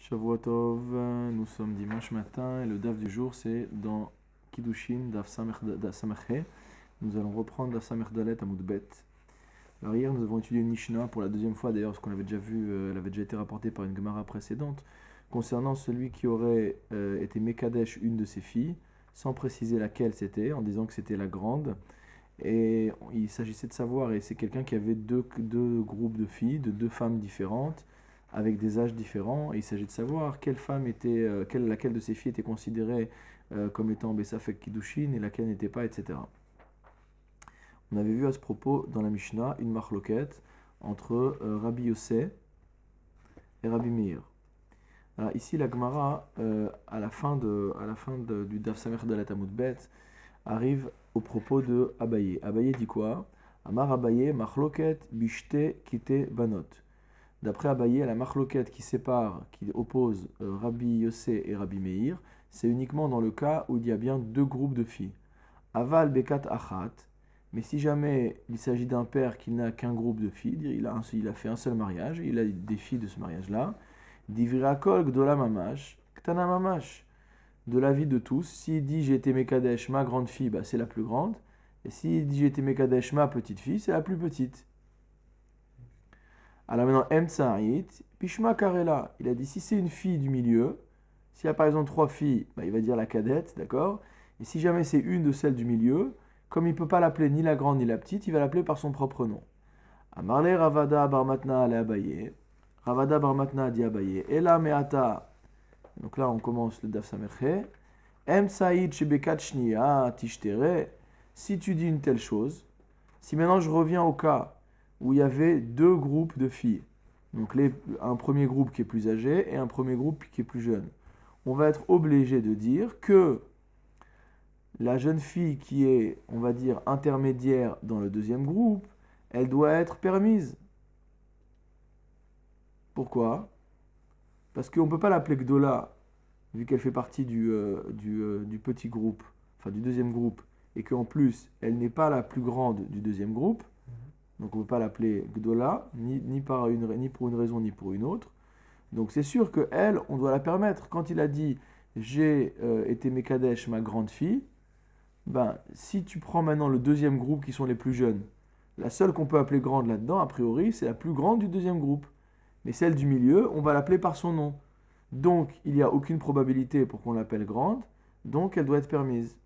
Shavua Tov, nous sommes dimanche matin et le daf du jour c'est dans Kiddushin, daf Samech. Nous allons reprendre daf Samech Dalet Amud Bet. Alors hier nous avons étudié une Mishnah pour la deuxième fois d'ailleurs, ce qu'on avait déjà vu, elle avait déjà été rapportée par une Gemara précédente, concernant celui qui aurait été Mekadesh une de ses filles, sans préciser laquelle c'était, en disant que c'était la grande. Et il s'agissait de savoir, et c'est quelqu'un qui avait deux groupes de filles, de deux femmes différentes, avec des âges différents, et il s'agit de savoir quelle femme était, laquelle de ces filles était considérée comme étant Bessafek Kiddushin et laquelle n'était pas, etc. On avait vu à ce propos dans la Mishnah une marloquette entre Rabbi Yossé et Rabbi Meir. Alors ici la Gemara, à la fin du Daf Samech Dalet Amud Bet, arrive au propos de Abaye. Abaye dit quoi? Amar Abaye, marloquette bishte kite banot. D'après Abaye, la marloquette qui sépare, qui oppose Rabbi Yossé et Rabbi Meir, c'est uniquement dans le cas où il y a bien deux groupes de filles. Aval bekat achat, mais si jamais il s'agit d'un père qui n'a qu'un groupe de filles, il a fait un seul mariage, il a des filles de ce mariage-là, divrakol gdola mamash, ktana mamash, de l'avis de tous, s'il dit j'ai été Mekadesh, ma grande fille, bah, c'est la plus grande, et s'il dit j'ai été Mekadesh, ma petite fille, c'est la plus petite. Alors maintenant, Emtsa'it, Pishma Karela, il a dit si c'est une fille du milieu, s'il y a par exemple trois filles, bah, il va dire la cadette, d'accord? Et si jamais c'est une de celles du milieu, comme il ne peut pas l'appeler ni la grande ni la petite, il va l'appeler par son propre nom. Amarle Ravada Barmatna ale Abaye, Ravada Barmatna dit Abaye, Ela Meata, donc là on commence le Daf Samerche, Emtsa'it Shebekat Shniya Tishtere, si tu dis une telle chose, si maintenant je reviens au cas où il y avait deux groupes de filles. Donc un premier groupe qui est plus âgé et un premier groupe qui est plus jeune. On va être obligé de dire que la jeune fille qui est, on va dire, intermédiaire dans le deuxième groupe, elle doit être permise. Pourquoi? Parce qu'on ne peut pas l'appeler Gdola, vu qu'elle fait partie du petit groupe, enfin du deuxième groupe, et qu'en plus, elle n'est pas la plus grande du deuxième groupe. Donc on ne peut pas l'appeler Gdola, ni pour une raison ni pour une autre. Donc c'est sûr qu'elle, on doit la permettre. Quand il a dit « j'ai été Mekadesh, ma grande fille », ben, si tu prends maintenant le deuxième groupe qui sont les plus jeunes, la seule qu'on peut appeler grande là-dedans, a priori, c'est la plus grande du deuxième groupe. Mais celle du milieu, on va l'appeler par son nom. Donc il n'y a aucune probabilité pour qu'on l'appelle grande, donc elle doit être permise.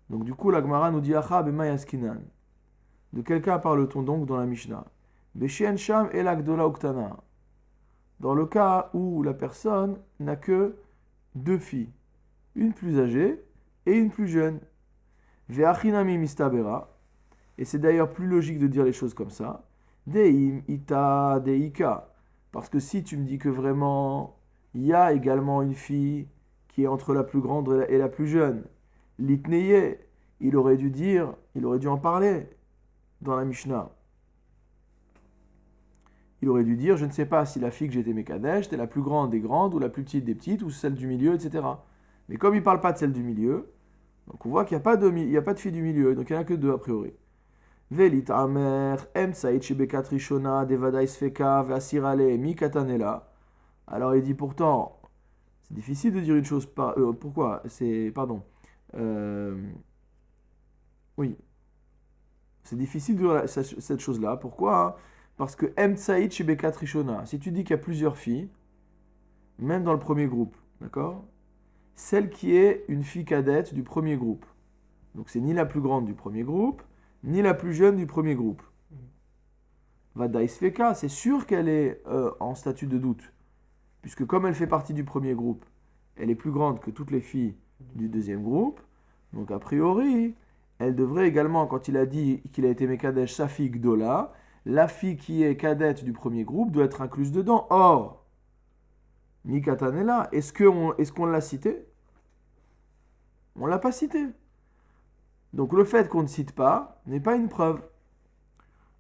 Donc du coup, la Gemara nous dit « Acha bema yaskinan ». De quel cas parle-t-on donc dans la Mishnah? Beshen sham elak dola uktana. Dans le cas où la personne n'a que deux filles, une plus âgée et une plus jeune. Ve'achinami mistabera. Et c'est d'ailleurs plus logique de dire les choses comme ça. Deim ita deika. Parce que si tu me dis que vraiment il y a également une fille qui est entre la plus grande et la plus jeune, litneye, il aurait dû en parler dans la Mishnah. Il aurait dû dire, je ne sais pas si la fille que j'étais Mekadesh, c'était la plus grande des grandes, ou la plus petite des petites, ou celle du milieu, etc. Mais comme il ne parle pas de celle du milieu, donc on voit qu'il n'y a pas de fille du milieu, donc il n'y en a que deux a priori. Velit amer, emsaït shebekat rishona, devada isfeka, ve'asirale, mi katanela. Alors il dit pourtant, c'est difficile de dire une chose, pourquoi? Oui. C'est difficile de dire cette chose-là. Pourquoi? Parce que Emtsa'it chez Bekat Rishona, si tu dis qu'il y a plusieurs filles, même dans le premier groupe, d'accord? Celle qui est une fille cadette du premier groupe. Donc c'est ni la plus grande du premier groupe, ni la plus jeune du premier groupe. Vada Isfeka, c'est sûr qu'elle est en statut de doute. Puisque comme elle fait partie du premier groupe, elle est plus grande que toutes les filles du deuxième groupe. Donc a priori, elle devrait également, quand il a dit qu'il a été Mekadesh, sa fille Gdola, la fille qui est cadette du premier groupe doit être incluse dedans. Or, Mikatanela, est-ce qu'on l'a cité? On ne l'a pas cité. Donc le fait qu'on ne cite pas n'est pas une preuve.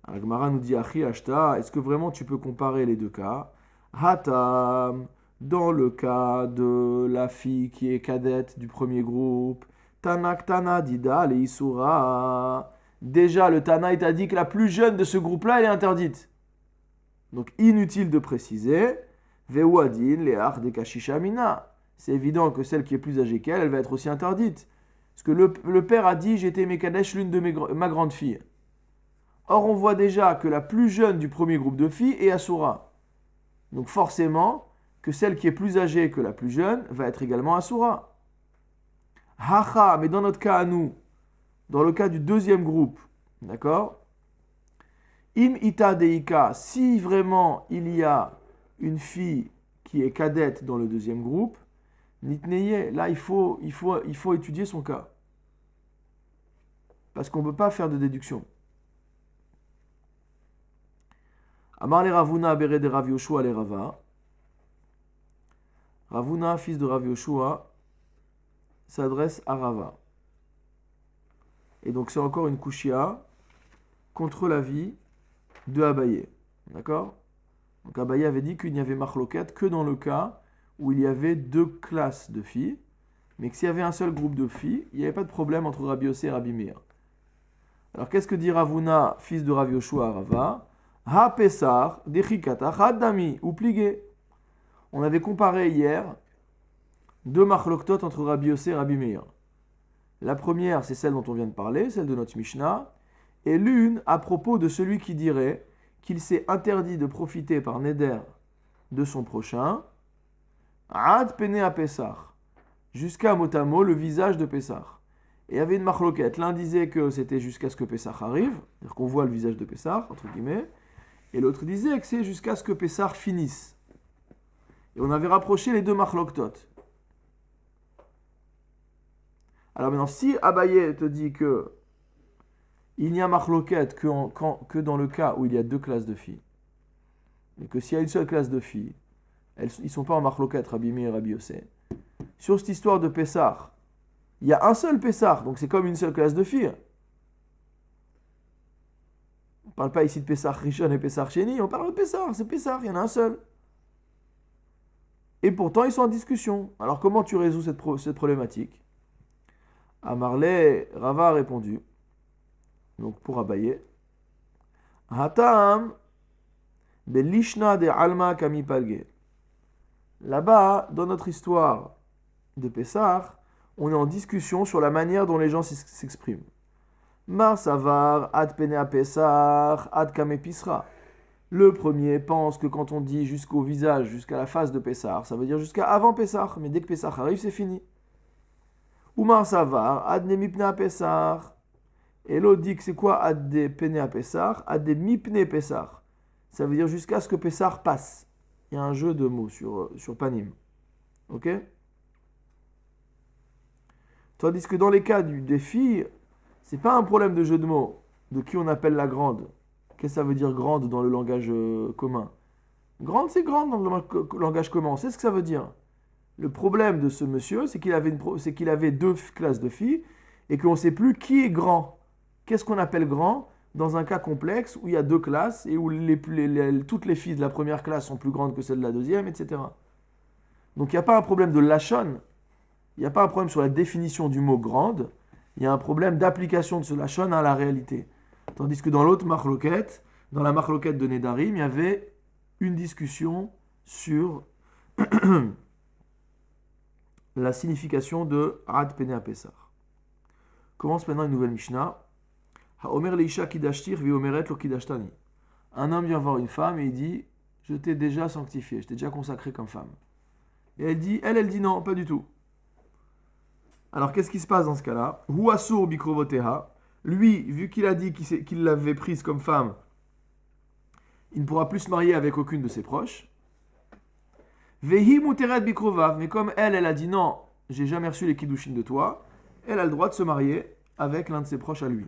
Alors Gemara nous dit, Achi Ashta, est-ce que vraiment tu peux comparer les deux cas? Hatam, dans le cas de la fille qui est cadette du premier groupe, Tanak Tana Dida le Isura. Déjà, le Tana t'a dit que la plus jeune de ce groupe-là, elle est interdite. Donc, inutile de préciser. Veu adin le'ach de kashisha mina. C'est évident que celle qui est plus âgée qu'elle, elle va être aussi interdite. Parce que le père a dit, j'étais Mekadesh, l'une de ma grande fille. Or, on voit déjà que la plus jeune du premier groupe de filles est Asura. Donc forcément, que celle qui est plus âgée que la plus jeune va être également Asura. Hacha, mais dans notre cas à nous, dans le cas du deuxième groupe, d'accord? Im ita deika, si vraiment il y a une fille qui est cadette dans le deuxième groupe, nitneye, là il faut étudier son cas. Parce qu'on ne peut pas faire de déduction. Amar le Ravuna bere de Rav Yoshua le Rava. Ravuna, fils de Rav Yoshua, s'adresse à Rava. Et donc c'est encore une kushia contre l'avis de Abaye. D'accord? Donc Abaye avait dit qu'il n'y avait machloket que dans le cas où il y avait deux classes de filles, mais que s'il y avait un seul groupe de filles, il n'y avait pas de problème entre Rabbi Yossé et Rabbi Meir. Alors qu'est-ce que dit Ravuna, fils de Rav Yoshua à Rava? Ha pesar dechikata haddami ou pligué. On avait comparé hier deux machloktot entre Rabbi Yossé et Rabbi Meir. La première, c'est celle dont on vient de parler, celle de notre Mishnah, et l'une à propos de celui qui dirait qu'il s'est interdit de profiter par Neder de son prochain, ad pene a Pessah, jusqu'à motamo le visage de Pessah. Et il y avait une marloquette. L'un disait que c'était jusqu'à ce que Pessah arrive, c'est-à-dire qu'on voit le visage de Pessah, entre guillemets, et l'autre disait que c'est jusqu'à ce que Pessah finisse. Et on avait rapproché les deux marloktot. Alors maintenant, si Abaye te dit que il n'y a marloquette que dans le cas où il y a deux classes de filles, et que s'il y a une seule classe de filles, ils ne sont pas en marloquette, Rabbi Meir et Rabbi Yossé. Sur cette histoire de Pessah, il y a un seul Pessah, donc c'est comme une seule classe de filles. On ne parle pas ici de Pessah Rishon et Pessah Sheni, on parle de Pessah, c'est Pessah, il y en a un seul. Et pourtant, ils sont en discussion. Alors comment tu résous cette problématique? Amarle, Rava a répondu, donc pour Abaye, Hatam belishna de alma kami palge. Là-bas, dans notre histoire de Pessah, on est en discussion sur la manière dont les gens s'expriment. Mar savar ad pene Pessah ad kame pisra. Le premier pense que quand on dit jusqu'au visage, jusqu'à la face de Pessah, ça veut dire jusqu'à avant Pessah, mais dès que Pessah arrive, c'est fini. Umar savar ad ne mipne Pessah. Et l'autre dit que c'est quoi ad de pene Pessah, ad de mipne Pessah. Ça veut dire jusqu'à ce que Pessah passe. Il y a un jeu de mots sur Panim. Ok? Tandis que dans les cas des filles, c'est pas un problème de jeu de mots, de qui on appelle la grande. Qu'est-ce que ça veut dire grande dans le langage commun? Grande, c'est grande dans le langage commun. C'est ce que ça veut dire. Le problème de ce monsieur, c'est qu'il avait deux classes de filles et qu'on ne sait plus qui est grand. Qu'est-ce qu'on appelle grand dans un cas complexe où il y a deux classes et où toutes les filles de la première classe sont plus grandes que celles de la deuxième, etc. Donc il n'y a pas un problème de lachon, il n'y a pas un problème sur la définition du mot grande, il y a un problème d'application de ce lachon à la réalité. Tandis que dans l'autre marloquette, dans la marloquette de Nedarim, il y avait une discussion sur la signification de Ad Pene Pessah. Commence maintenant une nouvelle Mishnah. Haomer leisha kidashtir viomeret lo kidashtani. Un homme vient voir une femme et il dit « Je t'ai déjà sanctifié, je t'ai déjà consacré comme femme. » Et elle dit non, pas du tout. Alors qu'est-ce qui se passe dans ce cas-là? Hu asur bikrovoteha. Lui, vu qu'il a dit qu'il l'avait prise comme femme, il ne pourra plus se marier avec aucune de ses proches. Vehi muteret bikrovav. Mais comme elle a dit non, j'ai jamais reçu les kiddushin de toi, elle a le droit de se marier avec l'un de ses proches à lui.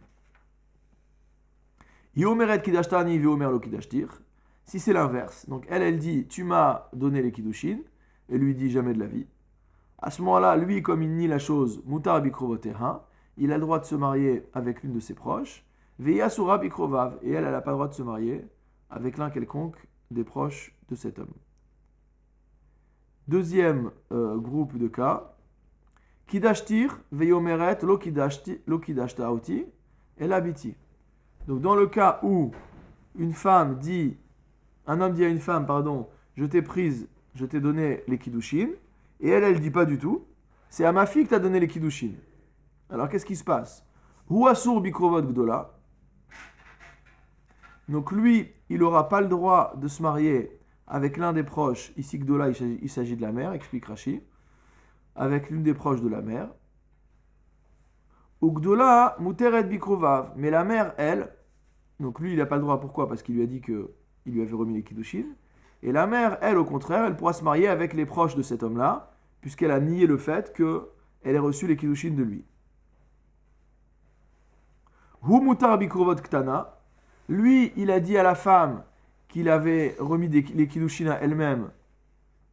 Yomeret kidashtani veomer lo kidashtir. Si c'est l'inverse, donc elle dit tu m'as donné les kiddushin, et lui dit jamais de la vie. À ce moment-là, lui, comme il nie la chose, mutar bikrovoteha, il a le droit de se marier avec l'une de ses proches. Veyasura bikrovav, et elle n'a pas le droit de se marier avec l'un quelconque des proches de cet homme. Deuxième groupe de cas, kidashtir veyomeret lo kidashtaoti el abiti. Donc dans le cas où un homme dit à une femme, je t'ai prise je t'ai donné les kiddushin, et elle dit pas du tout, c'est à ma fille que tu as donné les kiddushin. Alors qu'est-ce qui se passe? Hu asur bikrovot gdola. Donc lui, il n'aura pas le droit de se marier avec l'un des proches, ici gdola, il s'agit de la mère, explique Rashi, avec l'une des proches de la mère. Ou gdola muteret bikrovav, mais la mère, elle, donc lui, il n'a pas le droit, pourquoi? Parce qu'il lui a dit qu'il lui avait remis les kiddushin. Et la mère, elle, au contraire, elle pourra se marier avec les proches de cet homme-là, puisqu'elle a nié le fait qu'elle ait reçu les kiddushin de lui. Hu mutar bikrovot ktana. Lui, il a dit à la femme qu'il avait remis les kiddushin à elle-même,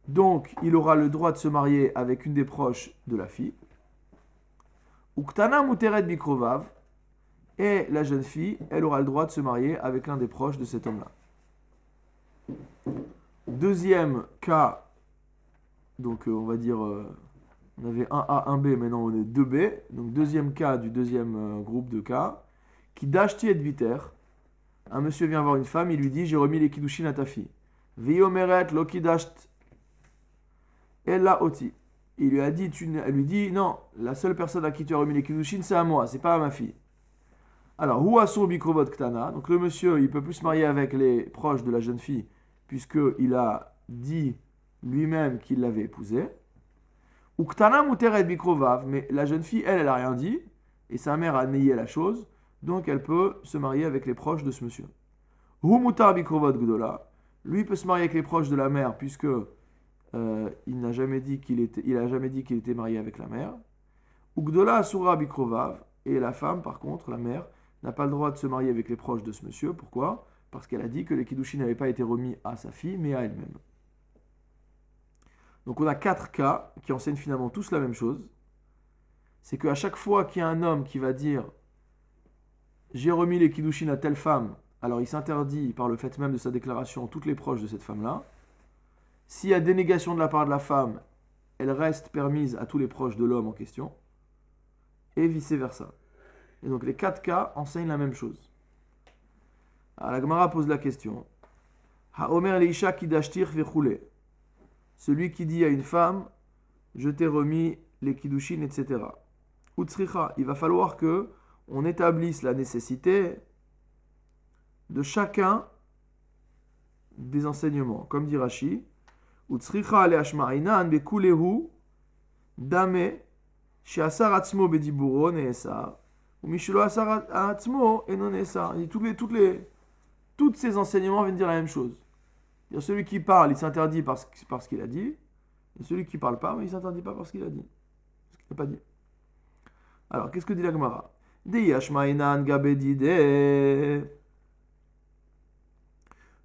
donc il aura le droit de se marier avec une des proches de la fille. Ou ktana muteret bikrovav. Et la jeune fille, elle aura le droit de se marier avec l'un des proches de cet homme-là. Deuxième cas, donc on va dire, on avait 1A, 1B, maintenant on est 2B. Donc deuxième cas du deuxième groupe de cas, qui dashti et biter. Un monsieur vient voir une femme, il lui dit, j'ai remis les kiddushin à ta fille. Viomeret loki dasht ella oti. Il lui a dit, elle lui dit, non, la seule personne à qui tu as remis les kiddushin, c'est à moi, c'est pas à ma fille. Alors, hu asur bikrovot ktana. Donc le monsieur, il peut plus se marier avec les proches de la jeune fille, puisqu'il a dit lui-même qu'il l'avait épousée. Ou ktana muteret bikrovav. Mais la jeune fille, elle a rien dit, et sa mère a nié la chose, donc elle peut se marier avec les proches de ce monsieur. Hu mutar bikrovot gdola. Lui peut se marier avec les proches de la mère, puisque il n'a jamais dit qu'il était marié avec la mère. Ou gdola asura bikrovav. Et la femme, par contre, la mère, n'a pas le droit de se marier avec les proches de ce monsieur. Pourquoi? Parce qu'elle a dit que les kiddushin n'avaient pas été remis à sa fille, mais à elle-même. Donc on a 4 cas qui enseignent finalement tous la même chose. C'est qu'à chaque fois qu'il y a un homme qui va dire « J'ai remis les kiddushin à telle femme », alors il s'interdit par le fait même de sa déclaration toutes les proches de cette femme-là. S'il y a dénégation de la part de la femme, elle reste permise à tous les proches de l'homme en question, et vice-versa. Et donc les 4 cas enseignent la même chose. Alors la Gemara pose la question. Ha'omer leisha kidashtir vechule. Celui qui dit à une femme, je t'ai remis les kiddushin, etc. Utsricha, il va falloir que on établisse la nécessité de chacun des enseignements. Comme dit Rashi, Utsricha le'ashma'inan bekulehu dame she'asar atzmo bediburo ne'esar. Tous ces enseignements viennent dire la même chose. Celui qui parle, il s'interdit parce qu'il a dit. Et celui qui ne parle pas, mais il ne s'interdit pas parce qu'il a dit. Parce qu'il n'a pas dit. Alors, qu'est-ce que dit la Gemara?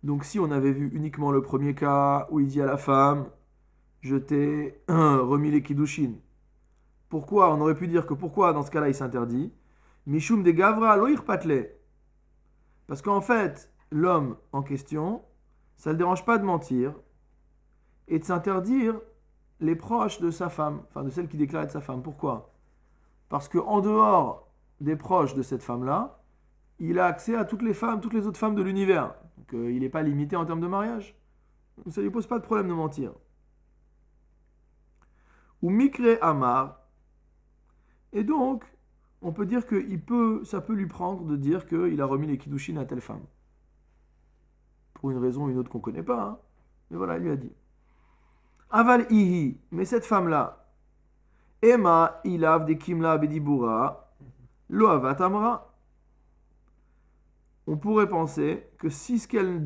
Donc, si on avait vu uniquement le premier cas où il dit à la femme, je t'ai remis les kiddushin. Pourquoi? On aurait pu dire que pourquoi dans ce cas-là il s'interdit? Mishum de Gavra loïr patle. Parce qu'en fait, l'homme en question, ça ne le dérange pas de mentir et de s'interdire les proches de sa femme, enfin de celle qui déclare être sa femme. Pourquoi? Parce qu'en dehors des proches de cette femme-là, il a accès à toutes les femmes, toutes les autres femmes de l'univers. Donc il n'est pas limité en termes de mariage. Donc ça ne lui pose pas de problème de mentir. Ou Mikre Amar. Et donc, on peut dire que ça peut lui prendre de dire qu'il a remis les kiddushin à telle femme. Pour une raison ou une autre qu'on ne connaît pas. Hein. Mais voilà, il lui a dit. Aval ihi, mais cette femme-là, Emma ilav de kimla bedibura, lo avat amra. On pourrait penser que si ce qu'elle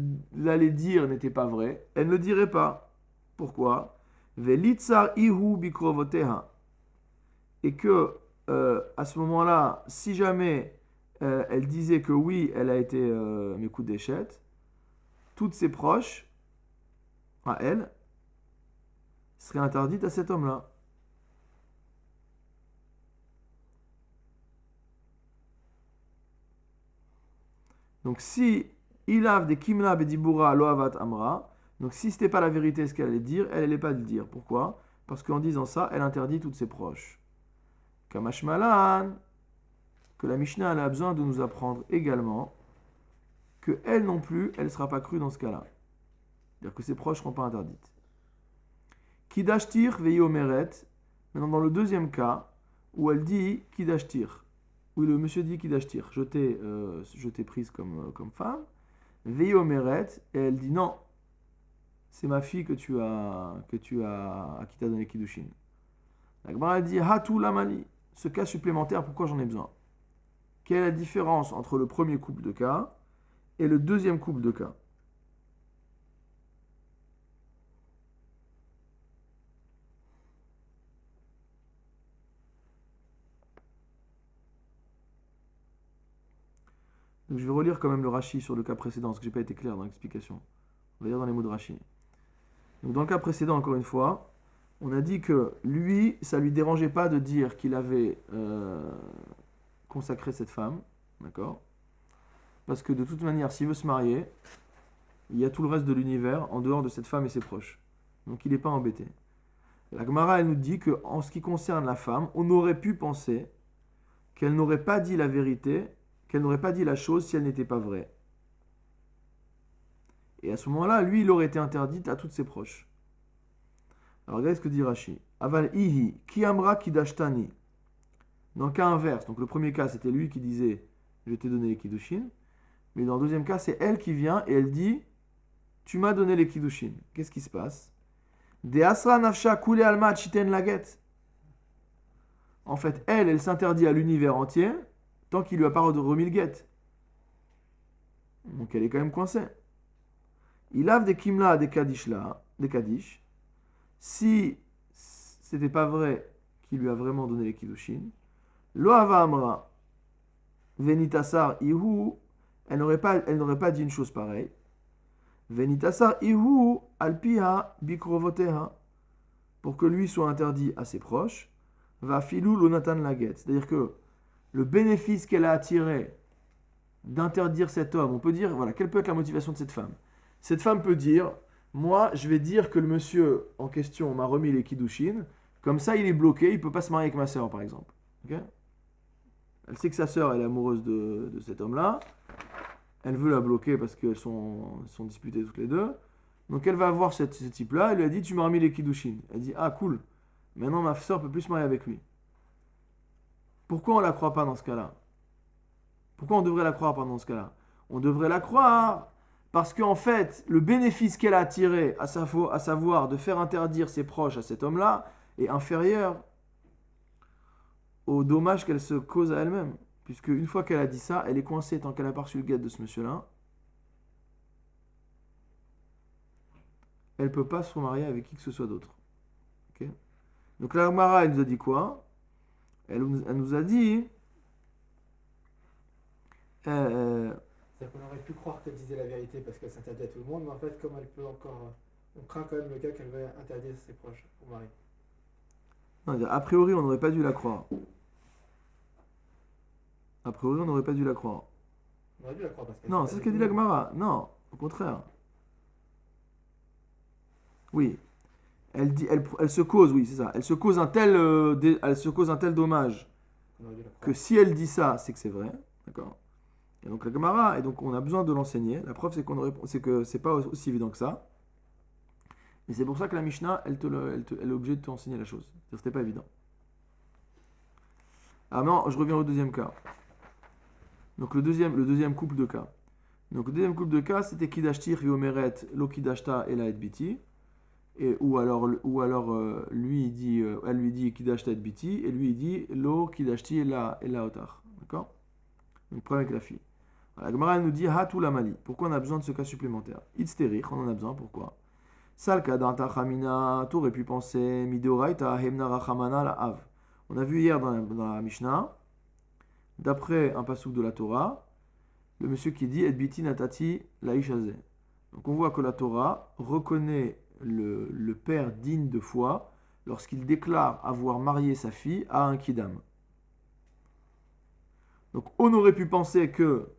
allait dire n'était pas vrai, elle ne le dirait pas. Pourquoi? Velitzar ihu bikrovoteha. Et que à ce moment-là, si jamais elle disait que oui, elle a été mes coups d'échette, toutes ses proches, à elle, seraient interdites à cet homme-là. Donc si ilav de kimna bedibura lo avat amra, donc si c'était pas la vérité ce qu'elle allait dire, elle n'allait pas le dire. Pourquoi? Parce qu'en disant ça, elle interdit toutes ses proches. Kamashmalan, que la Mishnah elle a besoin de nous apprendre également que elle non plus, elle ne sera pas crue dans ce cas-là. C'est-à-dire que ses proches ne seront pas interdites. Kidashtir ve'i omeret. Maintenant, dans le deuxième cas, où elle dit Kidashtir, où le monsieur dit Kidashtir, je t'ai prise comme femme, ve'i omeret, et elle dit non, c'est ma fille à qui t'as donné Kiddushin. La Gemara dit Hatu lamali, ce cas supplémentaire, pourquoi j'en ai besoin? Quelle est la différence entre le premier couple de cas et le deuxième couple de cas? Donc je vais relire quand même le Rashi sur le cas précédent, parce que je n'ai pas été clair dans l'explication. On va lire dans les mots de Rashi. Donc dans le cas précédent, encore une fois, on a dit que lui, ça ne lui dérangeait pas de dire qu'il avait consacré cette femme, d'accord? Parce que de toute manière, s'il veut se marier, il y a tout le reste de l'univers en dehors de cette femme et ses proches. Donc il n'est pas embêté. La Gemara, elle nous dit qu'en ce qui concerne la femme, on aurait pu penser qu'elle n'aurait pas dit la vérité, qu'elle n'aurait pas dit la chose si elle n'était pas vraie. Et à ce moment-là, lui, il aurait été interdit à toutes ses proches. Alors regardez ce que dit Rashi. Aval ihi, ki amra kidashtani. Dans le cas inverse, donc le premier cas, c'était lui qui disait je t'ai donné les kiddushin. Mais dans le deuxième cas, c'est elle qui vient et elle dit tu m'as donné les kiddushin. Qu'est-ce qui se passe? De asra nafsha kule alma chiten laget. En fait, elle s'interdit à l'univers entier tant qu'il lui a pas remis le guet. Donc elle est quand même coincée. Il a des kimla des kadish. Si c'était pas vrai qu'il lui a vraiment donné les kiddushin, lo ava amra venitasar ihu, elle n'aurait pas dit une chose pareille. Venitasar ihu alpiha bikrovoteha, pour que lui soit interdit à ses proches, va filou lonatan laget. C'est-à-dire que le bénéfice qu'elle a attiré d'interdire cet homme, on peut dire, voilà, quelle peut être la motivation de cette femme? Cette femme peut dire, moi, je vais dire que le monsieur en question m'a remis les kiddushin, comme ça il est bloqué, il ne peut pas se marier avec ma sœur, par exemple. Okay? Elle sait que sa sœur elle est amoureuse de cet homme-là, elle veut la bloquer parce qu'elles sont disputées toutes les deux, donc elle va voir ce type-là, elle lui a dit, tu m'as remis les kiddushin. Elle dit, ah cool, maintenant ma sœur ne peut plus se marier avec lui. Pourquoi on ne la croit pas dans ce cas-là? Pourquoi on devrait la croire pendant ce cas-là? On devrait la croire parce qu'en fait, le bénéfice qu'elle a tiré, à savoir de faire interdire ses proches à cet homme-là, est inférieur au dommage qu'elle se cause à elle-même. Puisque une fois qu'elle a dit ça, elle est coincée tant qu'elle n'a pas reçu le guet de ce monsieur-là. Elle ne peut pas se remarier avec qui que ce soit d'autre. Okay? Donc la Gemara, elle nous a dit quoi? Elle nous a dit... C'est-à-dire qu'on aurait pu croire qu'elle disait la vérité parce qu'elle s'interdit à tout le monde, mais en fait, comme elle peut encore... On craint quand même le cas qu'elle va interdire ses proches au mari. Non, a priori, on n'aurait pas dû la croire. A priori, on n'aurait pas dû la croire. On aurait dû la croire parce qu'elle... Non, c'est ce qu'a dit la Gemara. Non, au contraire. Oui. Elle se cause, oui, c'est ça. Elle se cause un tel dommage que si elle dit ça, c'est que c'est vrai. D'accord? Et donc la Gemara, et donc on a besoin de l'enseigner. La preuve, c'est que c'est pas aussi évident que ça. Et c'est pour ça que la Mishnah, elle est obligée de t'enseigner la chose. C'était pas évident. Ah non, je reviens au deuxième cas. Donc le deuxième couple de cas. Donc le deuxième couple de cas, c'était Kidashtir Yomeret, Lo Kidashta et la Biti. Ou alors lui il dit, elle lui dit Kidashta et Biti, et lui il dit Lo Kidashti et la Otar. D'accord? Donc problème avec la fille. La Gemara nous dit Hatu la Mali. Pourquoi on a besoin de ce cas supplémentaire? Itzterich, on en a besoin, pourquoi? Salka danta chamina, tu aurais pu penser Midoraita Hemna Rachamana la Av. On a vu hier dans la Mishnah, d'après un passouk de la Torah, le monsieur qui dit Et biti natati la ishaze. Donc on voit que la Torah reconnaît le père digne de foi lorsqu'il déclare avoir marié sa fille à un kidam. Donc on aurait pu penser que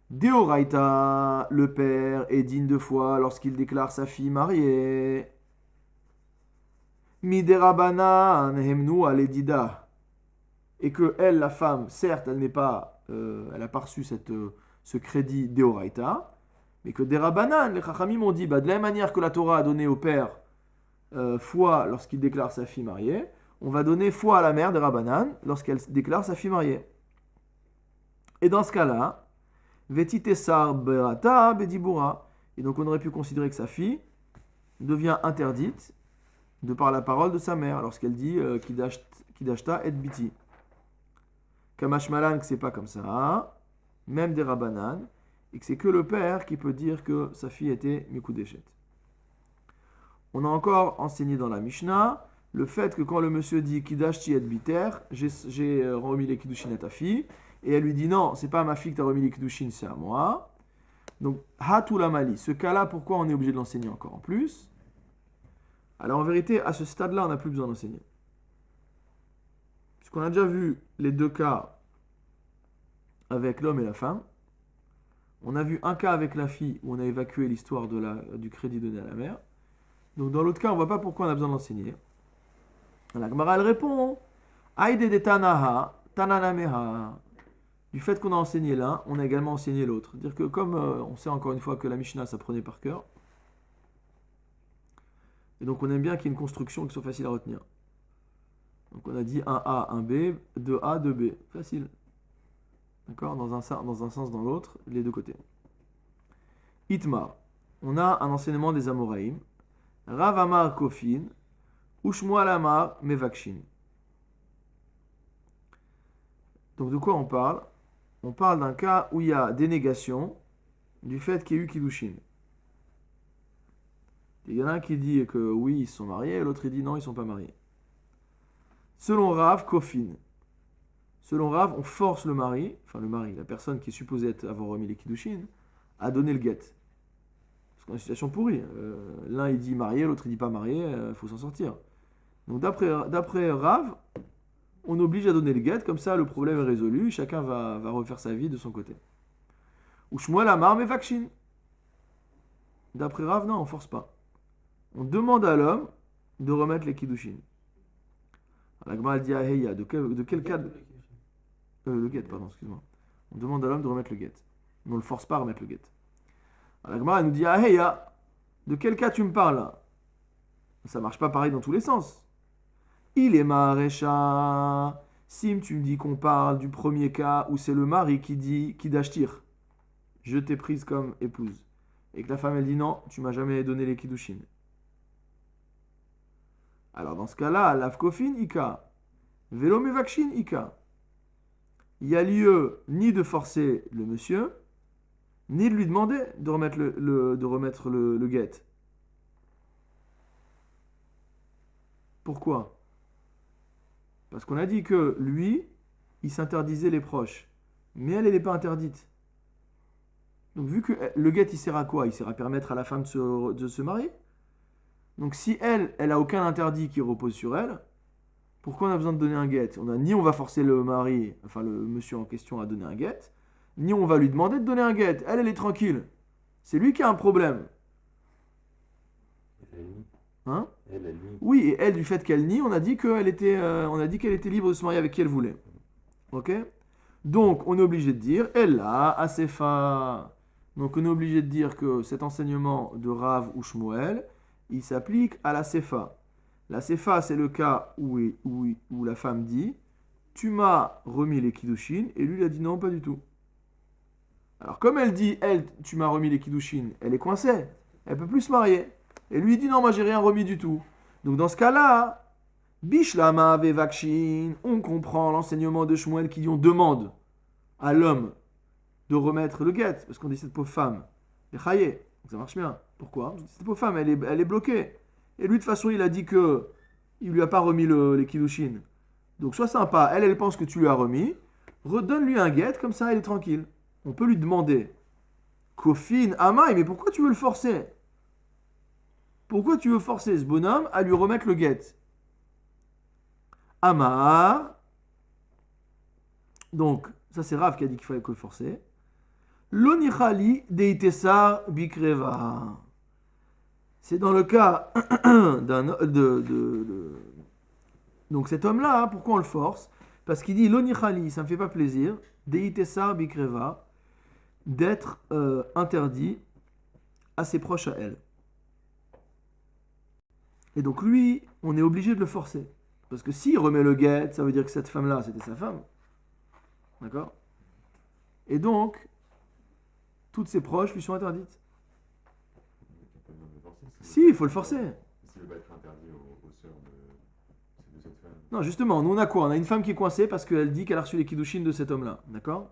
Deoraita, le père, est digne de foi lorsqu'il déclare sa fille mariée. Miderabana hemnu aledida. Et que elle, la femme, certes, elle n'a pas reçu ce crédit Deoraita, mais que des Rabanan, les Chachamim ont dit, de la même manière que la Torah a donné au père foi lorsqu'il déclare sa fille mariée, on va donner foi à la mère des Rabbanan lorsqu'elle déclare sa fille mariée. Et dans ce cas-là, Vetitesar berata bedibura. Et donc on aurait pu considérer que sa fille devient interdite de par la parole de sa mère lorsqu'elle dit Kidashta et biti. Kamash Malan, que c'est pas comme ça, même des Rabbanan, et que c'est que le père qui peut dire que sa fille était Mikudeshet. On a encore enseigné dans la Mishnah le fait que quand le monsieur dit Kidashti et biter, j'ai remis les Kiddushin à ta fille, et elle lui dit non, c'est pas à ma fille que tu as remis les Kiddushin, c'est à moi. Donc, Hatul Mali, ce cas-là, pourquoi on est obligé de l'enseigner encore en plus? Alors en vérité, à ce stade-là, on n'a plus besoin d'enseigner. Puisqu'on a déjà vu les deux cas avec l'homme et la femme. On a vu un cas avec la fille où on a évacué l'histoire du crédit donné à la mère. Donc dans l'autre cas, on ne voit pas pourquoi on a besoin d'enseigner. La Gemara, elle répond Aïde de Tanaha, Tananameha. Du fait qu'on a enseigné l'un, on a également enseigné l'autre. Dire que comme on sait encore une fois que la Mishnah s'apprenait par cœur, et donc on aime bien qu'il y ait une construction qui soit facile à retenir. Donc on a dit un A, un B, deux A, deux B. Facile. D'accord, dans un sens, dans l'autre, les deux côtés. Itmar. On a un enseignement des Amoraïm. Rav Amar Kofin. Ushmuel Amar Mevakshin. Donc de quoi on parle? On parle d'un cas où il y a dénégation du fait qu'il y ait eu Kiddushin. Il y en a un qui dit que oui, ils sont mariés, et l'autre il dit non, ils ne sont pas mariés. Selon Rav, Kofin. Selon Rav, on force le mari, la personne qui est supposée avoir remis les Kiddushin, à donner le guet. Parce qu'on a une situation pourrie. L'un il dit marié, l'autre il dit pas marié, il faut s'en sortir. Donc d'après Rav, on oblige à donner le guet, comme ça le problème est résolu, chacun va refaire sa vie de son côté. Ou Shmuel Amar Mevakshin. D'après Rav, non, on force pas. On demande à l'homme de remettre les Kiddushin. La Gemara dit à Heya, de quel cas le guet, pardon, excuse-moi. On demande à l'homme de remettre le guet. Mais on ne le force pas à remettre le guet. La Gemara nous dit à Heya, de quel cas tu me parles là? Ça marche pas pareil dans tous les sens. Il est Maharesha. Sim, tu me dis qu'on parle du premier cas où c'est le mari qui dit Kidashtir. Je t'ai prise comme épouse. Et que la femme elle dit non, tu m'as jamais donné les Kiddushin. Alors dans ce cas-là, l'avkofin ika, velo mevakshin ika. Il y a lieu ni de forcer le monsieur, ni de lui demander de remettre le guet. Pourquoi? Parce qu'on a dit que lui, il s'interdisait les proches. Mais elle n'est pas interdite. Donc vu que le guet, il sert à quoi? Il sert à permettre à la femme de se marier. Donc si elle a aucun interdit qui repose sur elle, pourquoi on a besoin de donner un guet? Ni on va forcer le mari, enfin le monsieur en question à donner un guet, ni on va lui demander de donner un guet. Elle est tranquille. C'est lui qui a un problème. Hein? Oui, et elle, du fait qu'elle nie, on a dit qu'elle était libre de se marier avec qui elle voulait. Ok? Donc, on est obligé de dire, elle a Asefa. Donc, on est obligé de dire que cet enseignement de Rav ou Shmuel, il s'applique à la Sefa. La Sefa, c'est le cas où la femme dit, tu m'as remis les Kiddushin, et lui, il a dit non, pas du tout. Alors, comme elle dit, tu m'as remis les Kiddushin, elle est coincée, elle peut plus se marier. Et lui, il dit non, moi, j'ai rien remis du tout. Donc, dans ce cas-là, Bishlama Vevakshin, on comprend l'enseignement de Shmuel qui dit on demande à l'homme de remettre le guet, parce qu'on dit cette pauvre femme, les chaye, ça marche bien. Pourquoi? Cette pauvre femme, elle est bloquée. Et lui, de toute façon, il a dit que il lui a pas remis les Kiddushin. Donc, sois sympa, elle pense que tu lui as remis, redonne-lui un guet, comme ça, elle est tranquille. On peut lui demander, Kofin, Amai, mais pourquoi tu veux le forcer? Pourquoi tu veux forcer ce bonhomme à lui remettre le guet? Amar. Donc, ça c'est Rav qui a dit qu'il fallait le forcer. L'onichali deitesar bikreva. C'est dans le cas donc cet homme-là, hein, pourquoi on le force? Parce qu'il dit l'onichali, ça me fait pas plaisir, deitesar bikreva, d'être interdit à ses proches à elle. Et donc lui, on est obligé de le forcer. Parce que s'il remet le guet, ça veut dire que cette femme-là, c'était sa femme. D'accord? Et donc, toutes ses proches lui sont interdites. Si, il faut le forcer. S'il ne veut pas être interdit aux sœurs de cette femme. Non, justement, nous on a quoi? On a une femme qui est coincée parce qu'elle dit qu'elle a reçu les kiddushin de cet homme-là. D'accord?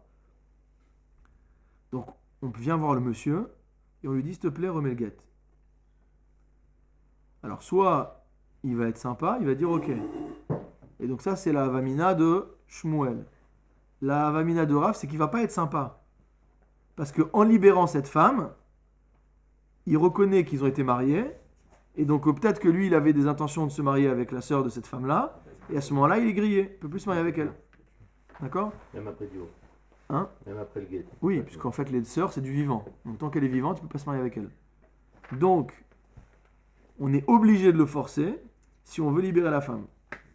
Donc, on vient voir le monsieur et on lui dit, s'il te plaît, remets le guet. Alors, soit il va être sympa, il va dire ok. Et donc ça, c'est la Havamina de Shmuel. La Havamina de Rav, c'est qu'il ne va pas être sympa. Parce qu'en libérant cette femme, il reconnaît qu'ils ont été mariés. Et donc peut-être que lui, il avait des intentions de se marier avec la sœur de cette femme-là. Et à ce moment-là, il est grillé. Il ne peut plus se marier avec elle. D'accord? Même après le divorce. Hein? Même après le guet. Oui, puisqu'en fait, les sœurs, c'est du vivant. Donc tant qu'elle est vivante, tu ne peux pas se marier avec elle. Donc, on est obligé de le forcer si on veut libérer la femme.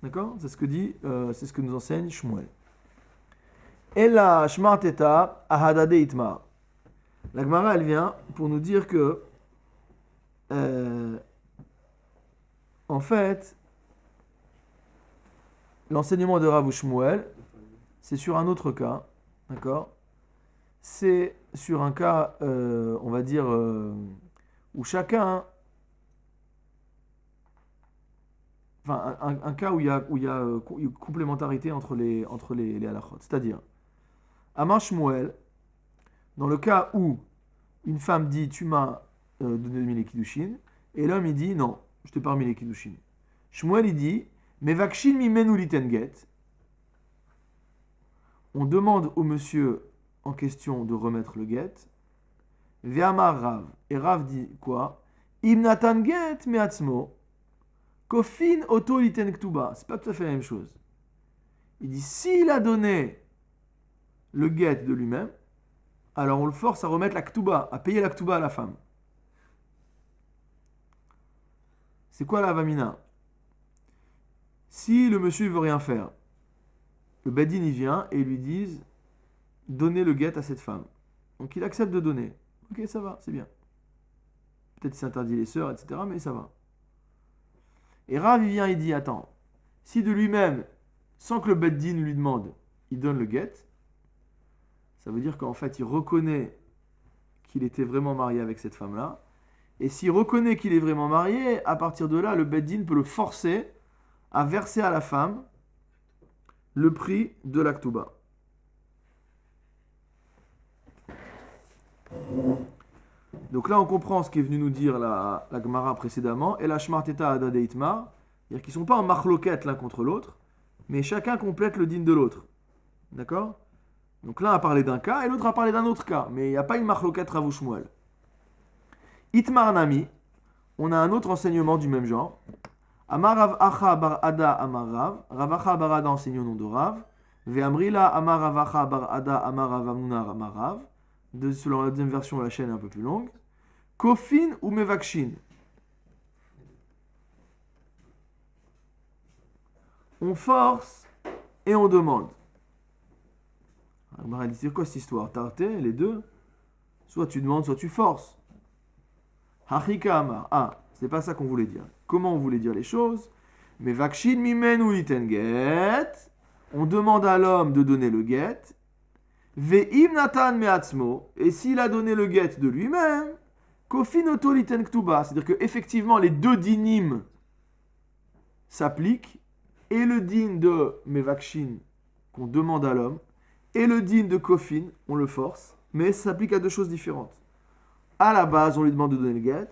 D'accord? C'est ce que nous enseigne Shmuel. Ella shmarteta ahadade itmar. La Gemara, elle vient pour nous dire que, en fait, l'enseignement de Rav ou Shmuel, c'est sur un autre cas, d'accord? C'est sur un cas, on va dire, où chacun, enfin, un cas où il y a une complémentarité entre les halachot. C'est-à-dire, Amar Shmuel, dans le cas où une femme dit tu m'as donné les kiddushin, et l'homme il dit non, je t'ai pas remis les kiddushin. Shmuel il dit mevakshin mimenu liten get. On demande au monsieur en question de remettre le get. Ve'amar Rav. Et Rav dit quoi? Imnatan get meatzmo. Kofin auto liten ktuba. C'est pas tout à fait la même chose. Il dit s'il a donné le get de lui-même, alors on le force à remettre la ktuba, à payer la ktuba à la femme. C'est quoi la vamina? Si le monsieur ne veut rien faire, le bedin y vient et ils lui disent donnez le get à cette femme. Donc il accepte de donner. Ok, ça va, c'est bien. Peut-être qu'il s'interdit les sœurs, etc., mais ça va. Et Rav il vient et dit attends, si de lui-même, sans que le bedin lui demande, il donne le get, ça veut dire qu'en fait il reconnaît qu'il était vraiment marié avec cette femme-là. Et s'il reconnaît qu'il est vraiment marié, à partir de là, le bedin peut le forcer à verser à la femme le prix de la ktuba. Donc là, on comprend ce qu'est venu nous dire la Gemara précédemment. Et la shmarteta adade itmar, c'est-à-dire qu'ils ne sont pas en marloquette l'un contre l'autre, mais chacun complète le din de l'autre. D'accord? Donc l'un a parlé d'un cas et l'autre a parlé d'un autre cas, mais il n'y a pas une marloquette Rav ou Shmuel. Itmar nami, on a un autre enseignement du même genre. Amar Rav Acha bar Ada Amar Rav. Rav Acha bar Ada enseigne au nom de Rav. Ve'amrila Amar Rav Acha bar Ada Amar Rav Amnuna Amar Rav. Selon la deuxième version, la chaîne est un peu plus longue. Kofin ou mevakshin. On force et on demande. Alors, elle dit c'est quoi cette histoire? Tarté, les deux. Soit tu demandes, soit tu forces. Hachika Amar. Ah, c'est pas ça qu'on voulait dire. Comment on voulait dire les choses? Mais vakshin mimen ou liten get. On demande à l'homme de donner le get. Ve'im natan me'atzmo. Et s'il a donné le get de lui-même, kofin oto liten ktuba. C'est-à-dire qu'effectivement, les deux dinim s'appliquent. Et le din de mevakshin qu'on demande à l'homme, et le din de kofin, on le force. Mais ça s'applique à deux choses différentes. À la base, on lui demande de donner le get.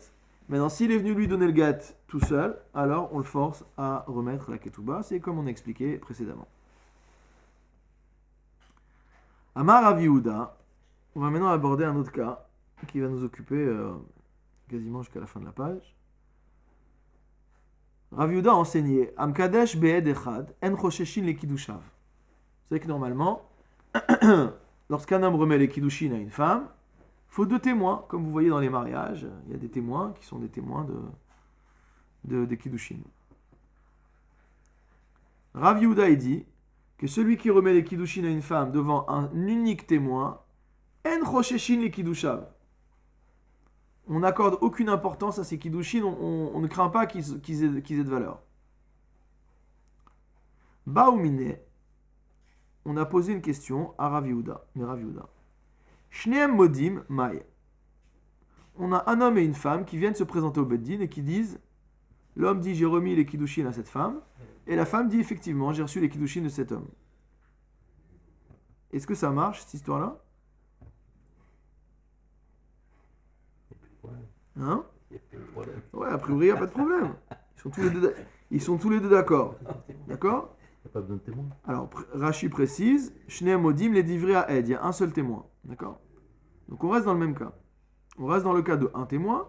Maintenant, s'il est venu lui donner le get tout seul, alors on le force à remettre la ketouba. C'est comme on a expliqué précédemment. Amar Rav Yehuda, on va maintenant aborder un autre cas qui va nous occuper quasiment jusqu'à la fin de la page. Rav Yehuda a enseigné Amkadesh be'ed echad en chosheshin le kiddushav. Vous savez que normalement, lorsqu'un homme remet les kiddushin à une femme, il faut deux témoins, comme vous voyez dans les mariages. Il y a des témoins qui sont des témoins des kiddushin. Rav Yehuda dit que celui qui remet les kiddushin à une femme devant un unique témoin, en chosheshin les kiddushav. on n'accorde aucune importance à ces kiddushin, on ne craint pas qu'ils aient de valeur. Baoumine, on a posé une question à Rav Yehuda, mais Rav Yehuda. Shneem modim mai. On a un homme et une femme qui viennent se présenter au Beddin et qui disent, l'homme dit j'ai remis les kiddushin à cette femme, et la femme dit effectivement j'ai reçu les kiddushin de cet homme. Est-ce que ça marche cette histoire-là? Hein? Ouais, a priori il n'y a pas de problème. Ils sont tous les deux d'accord. D'accord? Il n'y a pas besoin de témoin. Alors, Rashi précise, Shneem modim les divrei à Ed, il y a un seul témoin. D'accord? Donc on reste dans le même cas. On reste dans le cas de un témoin,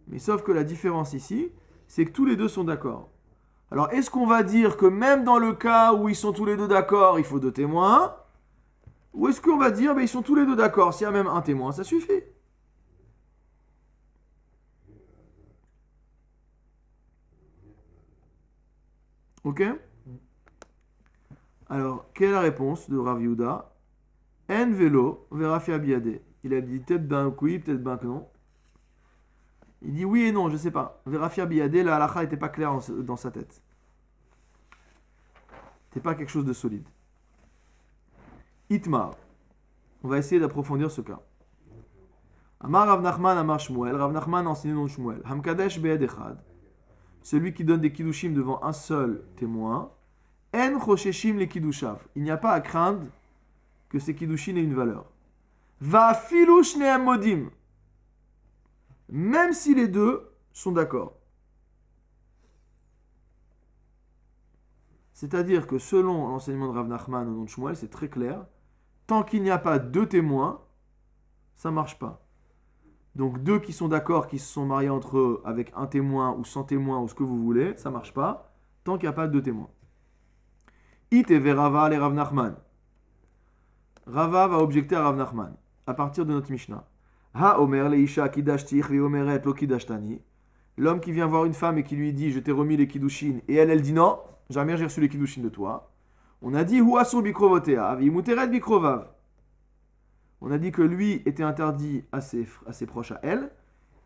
mais sauf que la différence ici, c'est que tous les deux sont d'accord. Alors, est-ce qu'on va dire que même dans le cas où ils sont tous les deux d'accord, il faut deux témoins? Ou est-ce qu'on va dire, ils sont tous les deux d'accord, s'il y a même un témoin, ça suffit? Ok? Alors, quelle est la réponse de Rav Yehuda? En vélo, verafi abiyade. Il a dit peut-être ben que oui, peut-être ben que non. Il dit oui et non, je ne sais pas. Verafi abiyade, la halakha n'était pas claire dans sa tête. C'était pas quelque chose de solide. Itmar. On va essayer d'approfondir ce cas. Amar Rav Nachman, Amar Shmuel. Rav Nachman a enseigné non Shmuel. Hamkadesh be'ed echad. Celui qui donne des kiddushim devant un seul témoin. En chosheshim les kiddushav. Il n'y a pas à craindre que ces kiddushin aient une valeur. Va filu shneim modim. Même si les deux sont d'accord. C'est-à-dire que selon l'enseignement de Rav Nachman au nom de Shmuel, c'est très clair. Tant qu'il n'y a pas deux témoins, ça ne marche pas. Donc deux qui sont d'accord, qui se sont mariés entre eux avec un témoin ou sans témoin ou ce que vous voulez, ça ne marche pas. Tant qu'il n'y a pas deux témoins. It et Rava les Rav Nachman. Rava va objecter à Rav Nachman à partir de notre Mishnah. Ha Omer leisha kidashtich vi omeret lo kidashtani. L'homme qui vient voir une femme et qui lui dit je t'ai remis les kiddushin et elle dit non, jamais j'ai reçu les kiddushin de toi. On a dit hu asur bikrovotea vi muteret bikrovav. On a dit que lui était interdit à ses proches à elle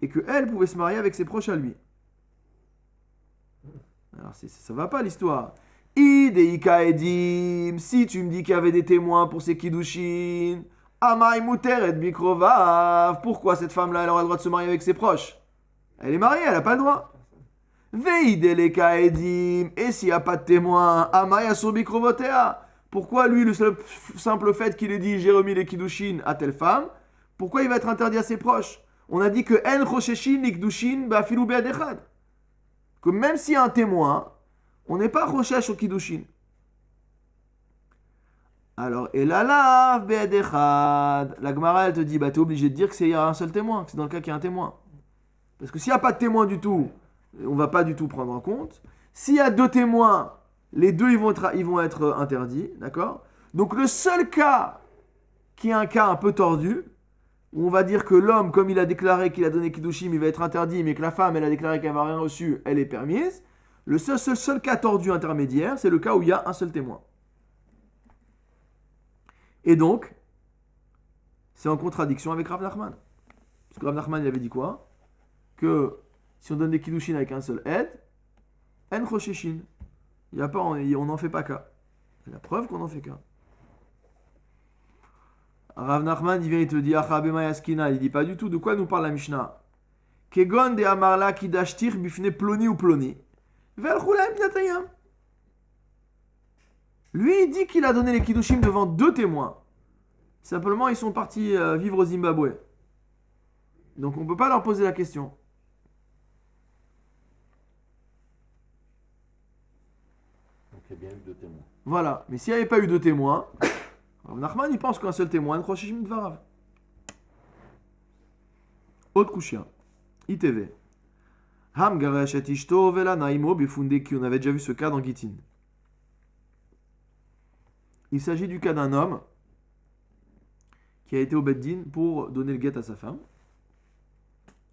et que elle pouvait se marier avec ses proches à lui. Alors ça va pas l'histoire. Ideika edim, si tu me dis qu'il y avait des témoins pour ces kiddushin, amai muteret bikrovav, pourquoi cette femme-là elle aura le droit de se marier avec ses proches? Elle est mariée, elle n'a pas le droit. Veideleka edim, et s'il n'y a pas de témoin, amai asur bikrovotea, pourquoi lui, le simple fait qu'il ait dit j'ai remis les kiddushin à telle femme, pourquoi il va être interdit à ses proches? On a dit que en chosheshin likdushin ba'afilu be'ed echad. Que même s'il y a un témoin, on n'est pas choshesh au kiddushin. Alors, elalav be'ed echad. La Gemara elle te dit, t'es obligé de dire que c'est un seul témoin, que c'est dans le cas qu'il y a un témoin. Parce que s'il n'y a pas de témoin du tout, on ne va pas du tout prendre en compte. S'il y a deux témoins, les deux ils vont être interdits, d'accord? Donc le seul cas qui est un cas un peu tordu, où on va dire que l'homme, comme il a déclaré qu'il a donné kiddushim, il va être interdit, mais que la femme, elle a déclaré qu'elle n'a rien reçu, elle est permise. Le seul cas tordu intermédiaire, c'est le cas où il y a un seul témoin. Et donc, c'est en contradiction avec Rav Nachman. Parce que Rav Nachman, il avait dit quoi? Que si on donne des kiddushin avec un seul aide, en chosheshin. On n'en fait pas cas. C'est la preuve qu'on n'en fait cas. Rav Nachman, il vient et te dit, il dit pas du tout. De quoi nous parle la Mishnah? Kegon de amarla kidashtir bifne ploni ou ploni. Lui, il dit qu'il a donné les kiddushim devant deux témoins. Simplement, ils sont partis vivre au Zimbabwe. Donc, on ne peut pas leur poser la question. Donc, il y a bien eu deux témoins. Voilà. Mais s'il n'y avait pas eu deux témoins, Rav Nachman, il pense qu'un seul témoin, Choshesh Dvarav. Autre kushia. ITV. Ham garesh et ishto vela naimo bifundeki. On avait déjà vu ce cas dans Gittin. Il s'agit du cas d'un homme qui a été au Beddin pour donner le guet à sa femme.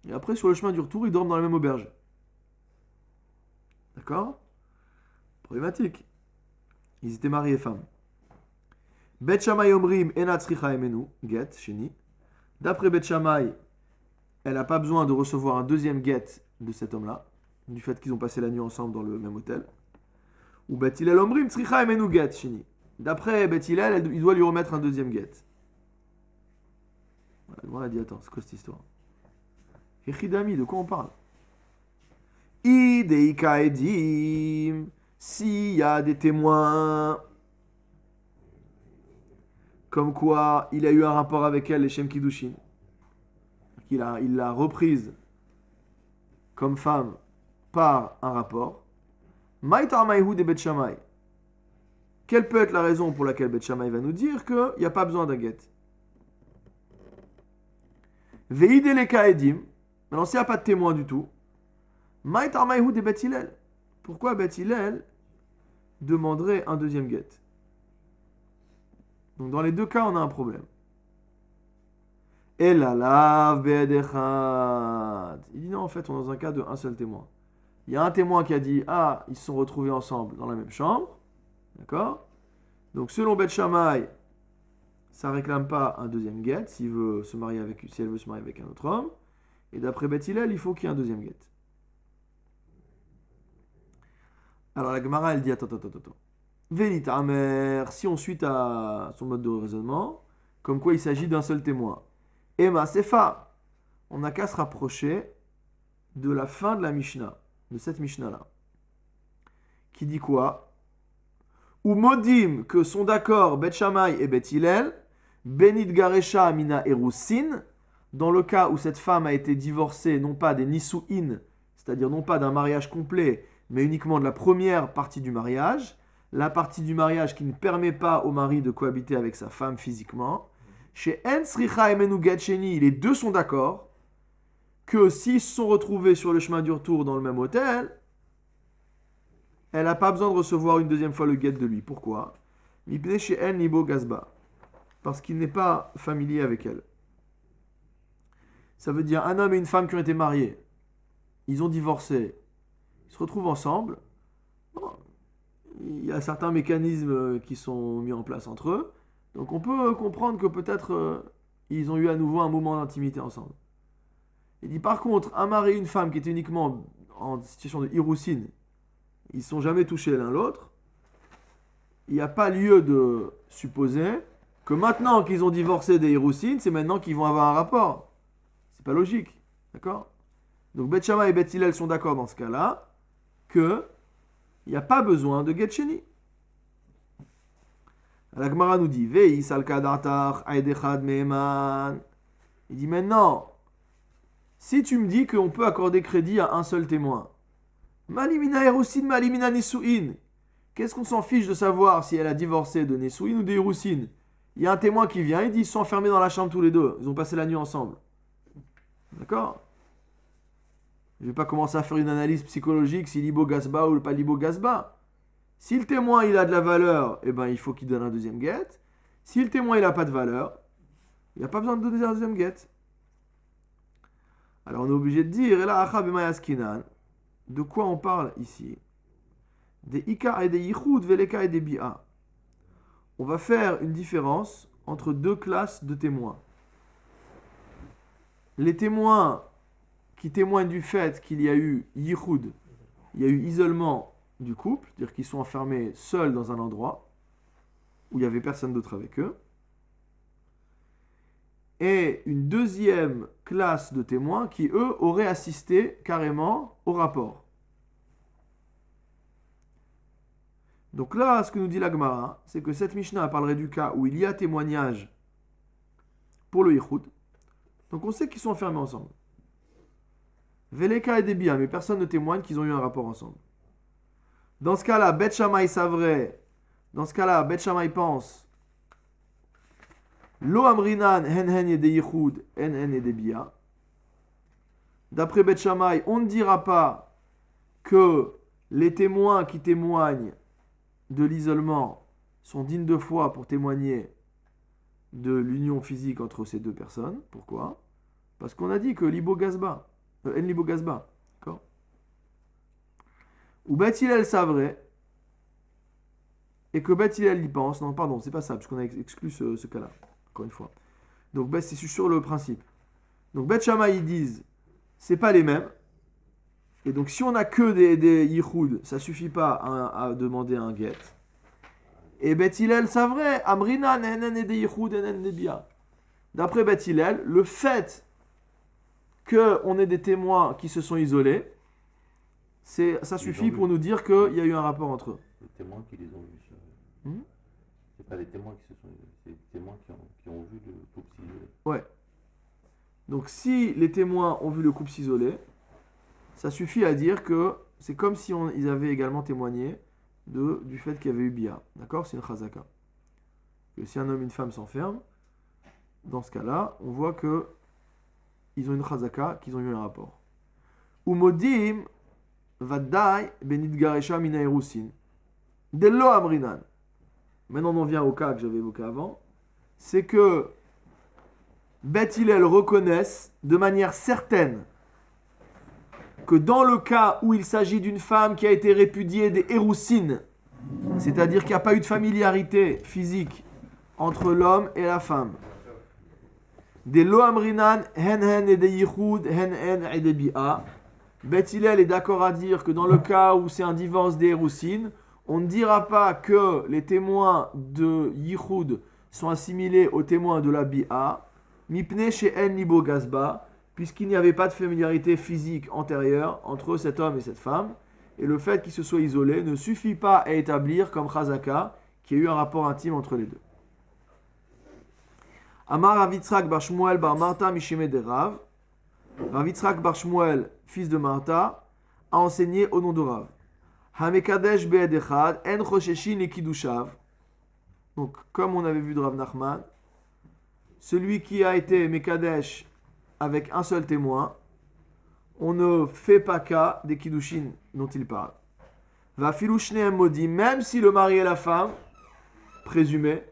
Et après, sur le chemin du retour, ils dorment dans la même auberge. D'accord? Problématique. Ils étaient mariés femmes. Bet Shammai omrim enat tzricha emenu, get, sheni. D'après Bet Shammai, elle n'a pas besoin de recevoir un deuxième guet de cet homme-là, du fait qu'ils ont passé la nuit ensemble dans le même hôtel. Ou Bet Hillel Omrim Tzricha Emenu Get Shini. D'après Bet Hillel, il doit lui remettre un deuxième guet. On a dit, attends, c'est quoi cette histoire? Yechidami, de quoi on parle? Ideika Edim, s'il y a des témoins, comme quoi il a eu un rapport avec elle, les Shem Kiddushin, il l'a reprise comme femme par un rapport. Maïtar Maïhou des Bet Shammai. Quelle peut être la raison pour laquelle Bet Shammai va nous dire qu'il n'y a pas besoin d'un guet? Veideleka Edim. Maintenant, s'il n'y a pas de témoin du tout, Maïtar Maïhou des Bet Hillel. Pourquoi Bet Hillel demanderait un deuxième guet? Donc, dans les deux cas, on a un problème. Et la lave be'edechad. Il dit non, en fait, on est dans un cas de un seul témoin. Il y a un témoin qui a dit, ah, ils se sont retrouvés ensemble dans la même chambre. D'accord? Donc, selon Bet Shammai, ça ne réclame pas un deuxième guet si elle veut se marier avec un autre homme. Et d'après Bet Hillel, il faut qu'il y ait un deuxième guet. Alors, la Gemara, elle dit, attends. Vélita Amer, si on suit à son mode de raisonnement, comme quoi il s'agit d'un seul témoin. Emma Sefa, on n'a qu'à se rapprocher de la fin de la Mishnah, de cette Mishnah-là, qui dit quoi? Ou modim, que sont d'accord Bet Shammai et Bet Hillel, Benit Garesha Amina Erusin, dans le cas où cette femme a été divorcée, non pas des Nisu'in, c'est-à-dire non pas d'un mariage complet, mais uniquement de la première partie du mariage, la partie du mariage qui ne permet pas au mari de cohabiter avec sa femme physiquement. Chez Ensricha Emenu Get Sheni, les deux sont d'accord que s'ils se sont retrouvés sur le chemin du retour dans le même hôtel, elle n'a pas besoin de recevoir une deuxième fois le guet de lui. Pourquoi? Mipne chez El Nibo Gazba. Parce qu'il n'est pas familier avec elle. Ça veut dire un homme et une femme qui ont été mariés. Ils ont divorcé. Ils se retrouvent ensemble. Bon, il y a certains mécanismes qui sont mis en place entre eux. Donc on peut comprendre que peut-être ils ont eu à nouveau un moment d'intimité ensemble. Il dit par contre, un mari et une femme qui étaient uniquement en situation de hiroussine, ils ne sont jamais touchés l'un l'autre, il n'y a pas lieu de supposer que maintenant qu'ils ont divorcé des hiroussines, c'est maintenant qu'ils vont avoir un rapport. C'est pas logique. D'accord? Donc Bet Shammai et Bet Hillel sont d'accord dans ce cas-là que il n'y a pas besoin de get sheni. La Gemara nous dit Vei salka dartar aidechad me'eman. Il dit maintenant, si tu me dis qu'on peut accorder crédit à un seul témoin, malimina erusin, malimina nisuin. Qu'est-ce qu'on s'en fiche de savoir si elle a divorcé de nisuin ou de erusin? Il y a un témoin qui vient, il dit ils sont enfermés dans la chambre tous les deux, ils ont passé la nuit ensemble. D'accord? Je ne vais pas commencer à faire une analyse psychologique si libo gasba ou pas libo gasba. Si le témoin il a de la valeur, eh ben, il faut qu'il donne un deuxième guet. Si le témoin il n'a pas de valeur, il n'y a pas besoin de donner un deuxième guet. Alors on est obligé de dire, et là, de quoi on parle ici? Des ika et des yichud, veleka et des bi'a. On va faire une différence entre deux classes de témoins. Les témoins qui témoignent du fait qu'il y a eu yichud, il y a eu isolement du couple, c'est-à-dire qu'ils sont enfermés seuls dans un endroit où il n'y avait personne d'autre avec eux. Et une deuxième classe de témoins qui, eux, auraient assisté carrément au rapport. Donc là, ce que nous dit la Gemara, c'est que cette Mishnah parlerait du cas où il y a témoignage pour le yichud. Donc on sait qu'ils sont enfermés ensemble. Veleka et Debia, mais personne ne témoigne qu'ils ont eu un rapport ensemble. Dans ce cas-là, Bet Shammai savrait. Dans ce cas-là, Bet Shammai pense. Lo amrinan hen hen yede yichud hen hen yede bia. D'après Bet Shammai, on ne dira pas que les témoins qui témoignent de l'isolement sont dignes de foi pour témoigner de l'union physique entre ces deux personnes. Pourquoi? Parce qu'on a dit que libo gazba, en libo gazba, d'accord? Ou Bet Hillel savrait, et que Bet Hillel y pense. Non, pardon, c'est pas ça, parce qu'on a exclu ce cas-là, encore une fois. Donc c'est sur le principe. Donc Bet Shammai ils disent, c'est pas les mêmes. Et donc si on a que des yichud, ça suffit pas à demander un get. Et Bet Hillel, c'est vrai, Amrina nenen et des yichud nenen des bia. D'après Bet Hillel, le fait qu'on ait des témoins qui se sont isolés, ça suffit pour nous dire qu'il y a eu un rapport entre eux. Les témoins qui les ont vus. C'est pas les témoins qui se sont isolés, c'est les témoins qui ont vu le couple s'isoler. Ouais. Donc si les témoins ont vu le couple s'isoler, ça suffit à dire que c'est comme si ils avaient également témoigné du fait qu'il y avait eu bia. D'accord? C'est une chazaka. Que si un homme et une femme s'enferment, dans ce cas-là, on voit que ils ont une chazaka, qu'ils ont eu un rapport. Umodim vaddai benidgaresha mina erusin. Dello amrinan. Maintenant, on en vient au cas que j'avais évoqué avant. C'est que Bet Hillel reconnaissent de manière certaine que dans le cas où il s'agit d'une femme qui a été répudiée des Héroussines, c'est-à-dire qu'il n'y a pas eu de familiarité physique entre l'homme et la femme, des Loamrinan, hen et des Yichud, hen et des Bi'a, Bet Hillel est d'accord à dire que dans le cas où c'est un divorce des Héroussines, on ne dira pas que les témoins de Yichud sont assimilés aux témoins de la Bi'a, Mipne chez En Libo Gazba, puisqu'il n'y avait pas de familiarité physique antérieure entre cet homme et cette femme, et le fait qu'ils se soient isolés ne suffit pas à établir comme Chazaka qu'il y a eu un rapport intime entre les deux. Amar Rav Yitzhak bar Shmuel bar Marta Mishime de Rav. Rav Yitzhak bar Shmuel, fils de Marta, a enseigné au nom de Rav. Hamekadesh be'ed echad en chosheshin et kidushav. Donc, comme on avait vu de Rav Nachman, celui qui a été Mekadesh avec un seul témoin, on ne fait pas cas des Kiddushin dont il parle. Va filouchne modi, même si le mari et la femme, présumés,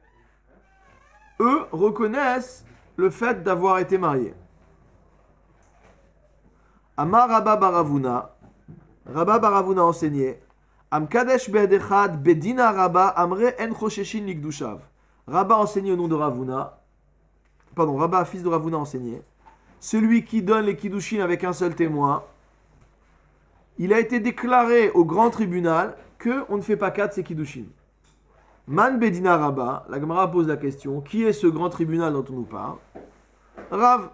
eux reconnaissent le fait d'avoir été mariés. Amar Rabba Baravuna, Rabba Baravuna enseigné, Am Kadesh be'edechad bedina Rabba amre en chosheshin nikdushav. Rabba enseigné au nom de Ravuna, Rabba, fils de Ravuna, enseigné. Celui qui donne les kiddushin avec un seul témoin, il a été déclaré au grand tribunal qu'on ne fait pas cas de ces kiddushin. Man bedina Rabba, la Gemara pose la question, qui est ce grand tribunal dont on nous parle? Rav.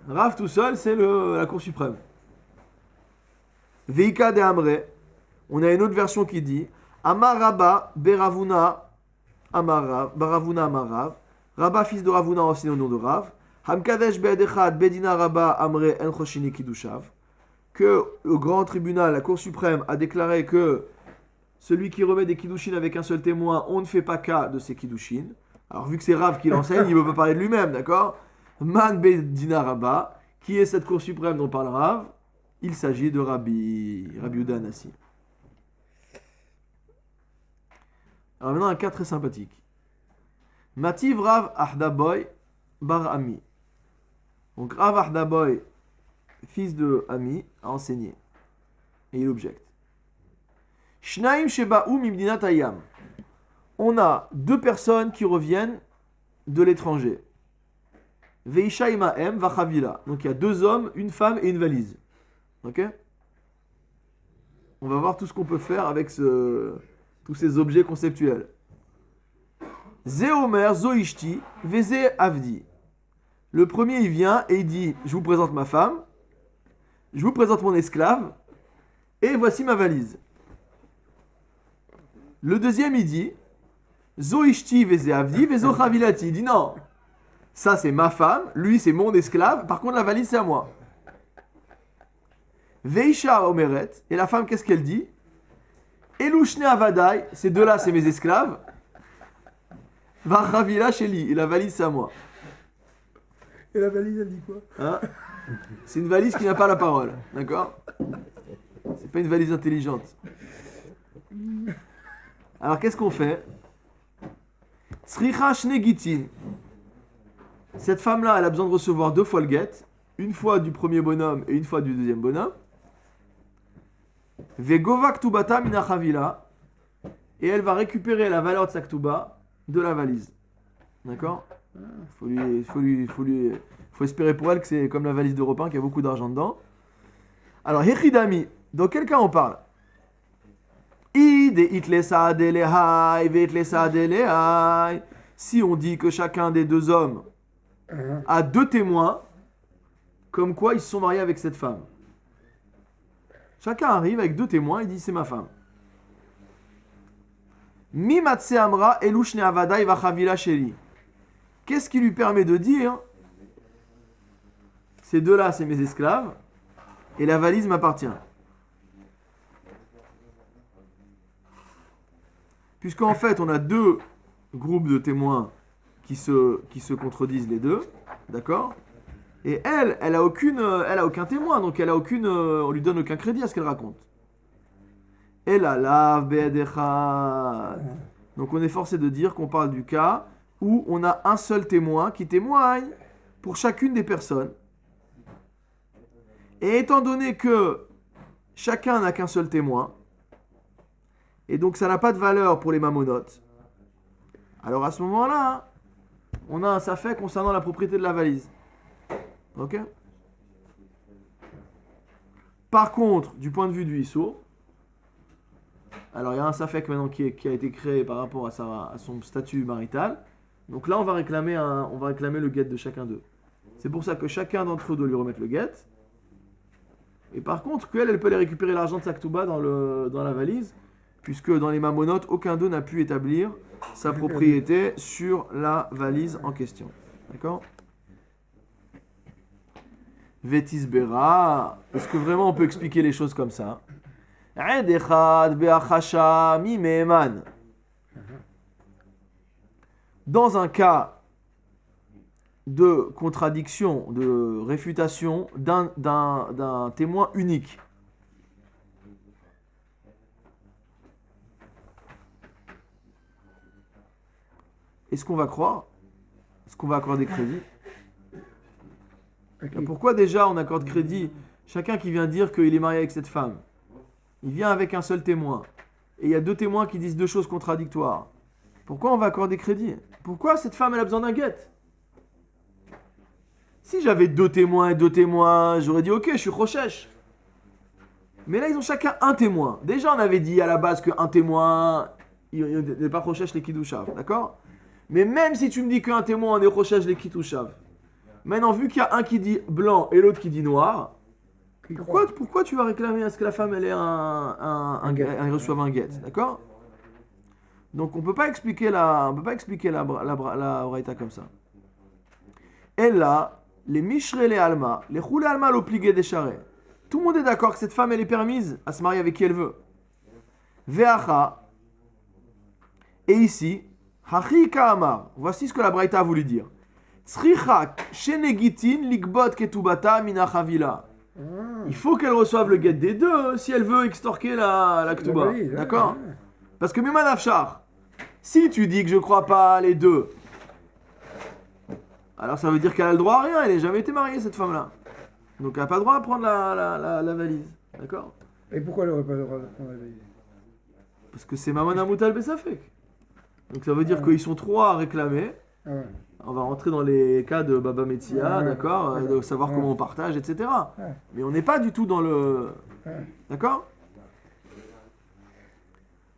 Rav tout seul, c'est la Cour suprême. Veika de Amre, on a une autre version qui dit Amar Rabba beravuna Amarav, Baravuna Amarav. Rabba, fils de Ravuna, enseigné au nom de Rav. Hamkadesh be'edechad bedina Rabba amre en choshini kidushav. Que le grand tribunal, la Cour suprême, a déclaré que celui qui remet des kiddushin avec un seul témoin, on ne fait pas cas de ces kiddushin. Alors, vu que c'est Rav qui l'enseigne, il ne peut pas parler de lui-même, d'accord? Man bedina Rabba, qui est cette Cour suprême dont parle Rav? Il s'agit de Rabbi Yehuda Anassi. Alors maintenant, un cas très sympathique. Mativ Rav Ahdaboy bar Ami. Donc Rav Ahdaboy, fils de Ami, a enseigné. Et il objecte. Shnaim sheba'u mimdinat hayam. On a deux personnes qui reviennent de l'étranger. Veisha imaem vachavila. Donc il y a deux hommes, une femme et une valise. Ok? On va voir tout ce qu'on peut faire avec tous ces objets conceptuels. Zéomer, Zoishti, Veze Avdi. Le premier, il vient et il dit, je vous présente ma femme, je vous présente mon esclave, et voici ma valise. Le deuxième, il dit, Zoishti, Veze Avdi, Vezo Chavilati. Il dit, non, ça c'est ma femme, lui c'est mon esclave, par contre la valise c'est à moi. Veisha Omeret, et la femme, qu'est-ce qu'elle dit? Elouchne Avadai, ces deux-là c'est mes esclaves. Vachavila Sheli, et la valise c'est à moi. Et la valise, elle dit quoi? Hein? C'est une valise qui n'a pas la parole, d'accord? C'est pas une valise intelligente. Alors qu'est-ce qu'on fait? Tsricha Shnegitin. Cette femme-là, elle a besoin de recevoir deux fois le guet, une fois du premier bonhomme et une fois du deuxième bonhomme. Vegova Ktubata Mina Chavila, et elle va récupérer la valeur de sa Ktuba de la valise. D'accord? Faut espérer pour elle que c'est comme la valise d'Europe 1 qu'il y a beaucoup d'argent dedans. Alors, Hechidami, dans quel cas on parle? Si on dit que chacun des deux hommes a deux témoins, comme quoi ils se sont mariés avec cette femme. Chacun arrive avec deux témoins et dit c'est ma femme. Mimatse amra elushne avadai vachavila sheli. Qu'est-ce qui lui permet de dire ces deux-là, c'est mes esclaves et la valise m'appartient? Puisqu'en fait, on a deux groupes de témoins qui se contredisent les deux, d'accord? Et elle a aucun témoin, donc on lui donne aucun crédit à ce qu'elle raconte. Elle a la be'edechad. Donc on est forcé de dire qu'on parle du cas où on a un seul témoin qui témoigne pour chacune des personnes. Et étant donné que chacun n'a qu'un seul témoin, et donc ça n'a pas de valeur pour les mamonotes, alors à ce moment-là, on a un safek concernant la propriété de la valise. Ok? Par contre, du point de vue du Issour, alors il y a un safek maintenant qui a été créé par rapport à son statut marital. Donc là, on va réclamer le guet de chacun d'eux. C'est pour ça que chacun d'entre eux doit lui remettre le guet. Et par contre, elle peut aller récupérer l'argent de sa ketouba dans la valise, puisque dans les mamonotes, aucun d'eux n'a pu établir sa propriété sur la valise en question. D'accord? Vetisbera, est-ce que vraiment on peut expliquer les choses comme ça? Dans un cas de contradiction, de réfutation d'un témoin unique, est-ce qu'on va croire? Est-ce qu'on va accorder crédit? Pourquoi déjà on accorde crédit? Chacun qui vient dire qu'il est marié avec cette femme, il vient avec un seul témoin. Et il y a deux témoins qui disent deux choses contradictoires. Pourquoi on va accorder crédit? Pourquoi cette femme elle a besoin d'un guet? Si j'avais deux témoins, j'aurais dit ok, je suis rochèche. Mais là ils ont chacun un témoin. Déjà on avait dit à la base qu'un témoin, il n'est pas rochèche les kidushav, d'accord? Mais même si tu me dis qu'un témoin on est rochèche les kidushav, maintenant vu qu'il y a un qui dit blanc et l'autre qui dit noir, pourquoi tu vas réclamer à ce que la femme elle ait elle reçoive un guet, d'accord? Donc on peut pas expliquer la braïta comme ça. Et là, les mishre les alma, les choule alma l'obligé des charrets. Tout le monde est d'accord que cette femme elle est permise à se marier avec qui elle veut. Veacha. Et ici, hachi ka'amar. Voici ce que la braïta a voulu dire. Tzrichak shenegitin likbot ketubata mina chavila. Il faut qu'elle reçoive le guet des deux si elle veut extorquer la ktuba. D'accord? Parce que Miman Afshar, si tu dis que je crois pas les deux, alors ça veut dire qu'elle a le droit à rien, elle n'a jamais été mariée cette femme-là. Donc elle n'a pas le droit à prendre la valise. D'accord? Et pourquoi elle n'aurait pas le droit de prendre la valise? Parce que c'est Maman Amoutal Bessafek. Donc ça veut dire qu'ils sont trois à réclamer. Ah ouais. On va rentrer dans les cas de Baba Metsia, d'accord, de savoir comment on partage, etc. Mais on n'est pas du tout dans le... D'accord?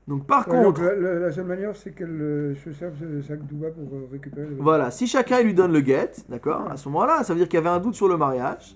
Donc par contre... La seule manière, c'est qu'elle se serve de sa douba pour récupérer le... Voilà, si chacun lui donne le guet, d'accord, à ce moment-là, ça veut dire qu'il y avait un doute sur le mariage.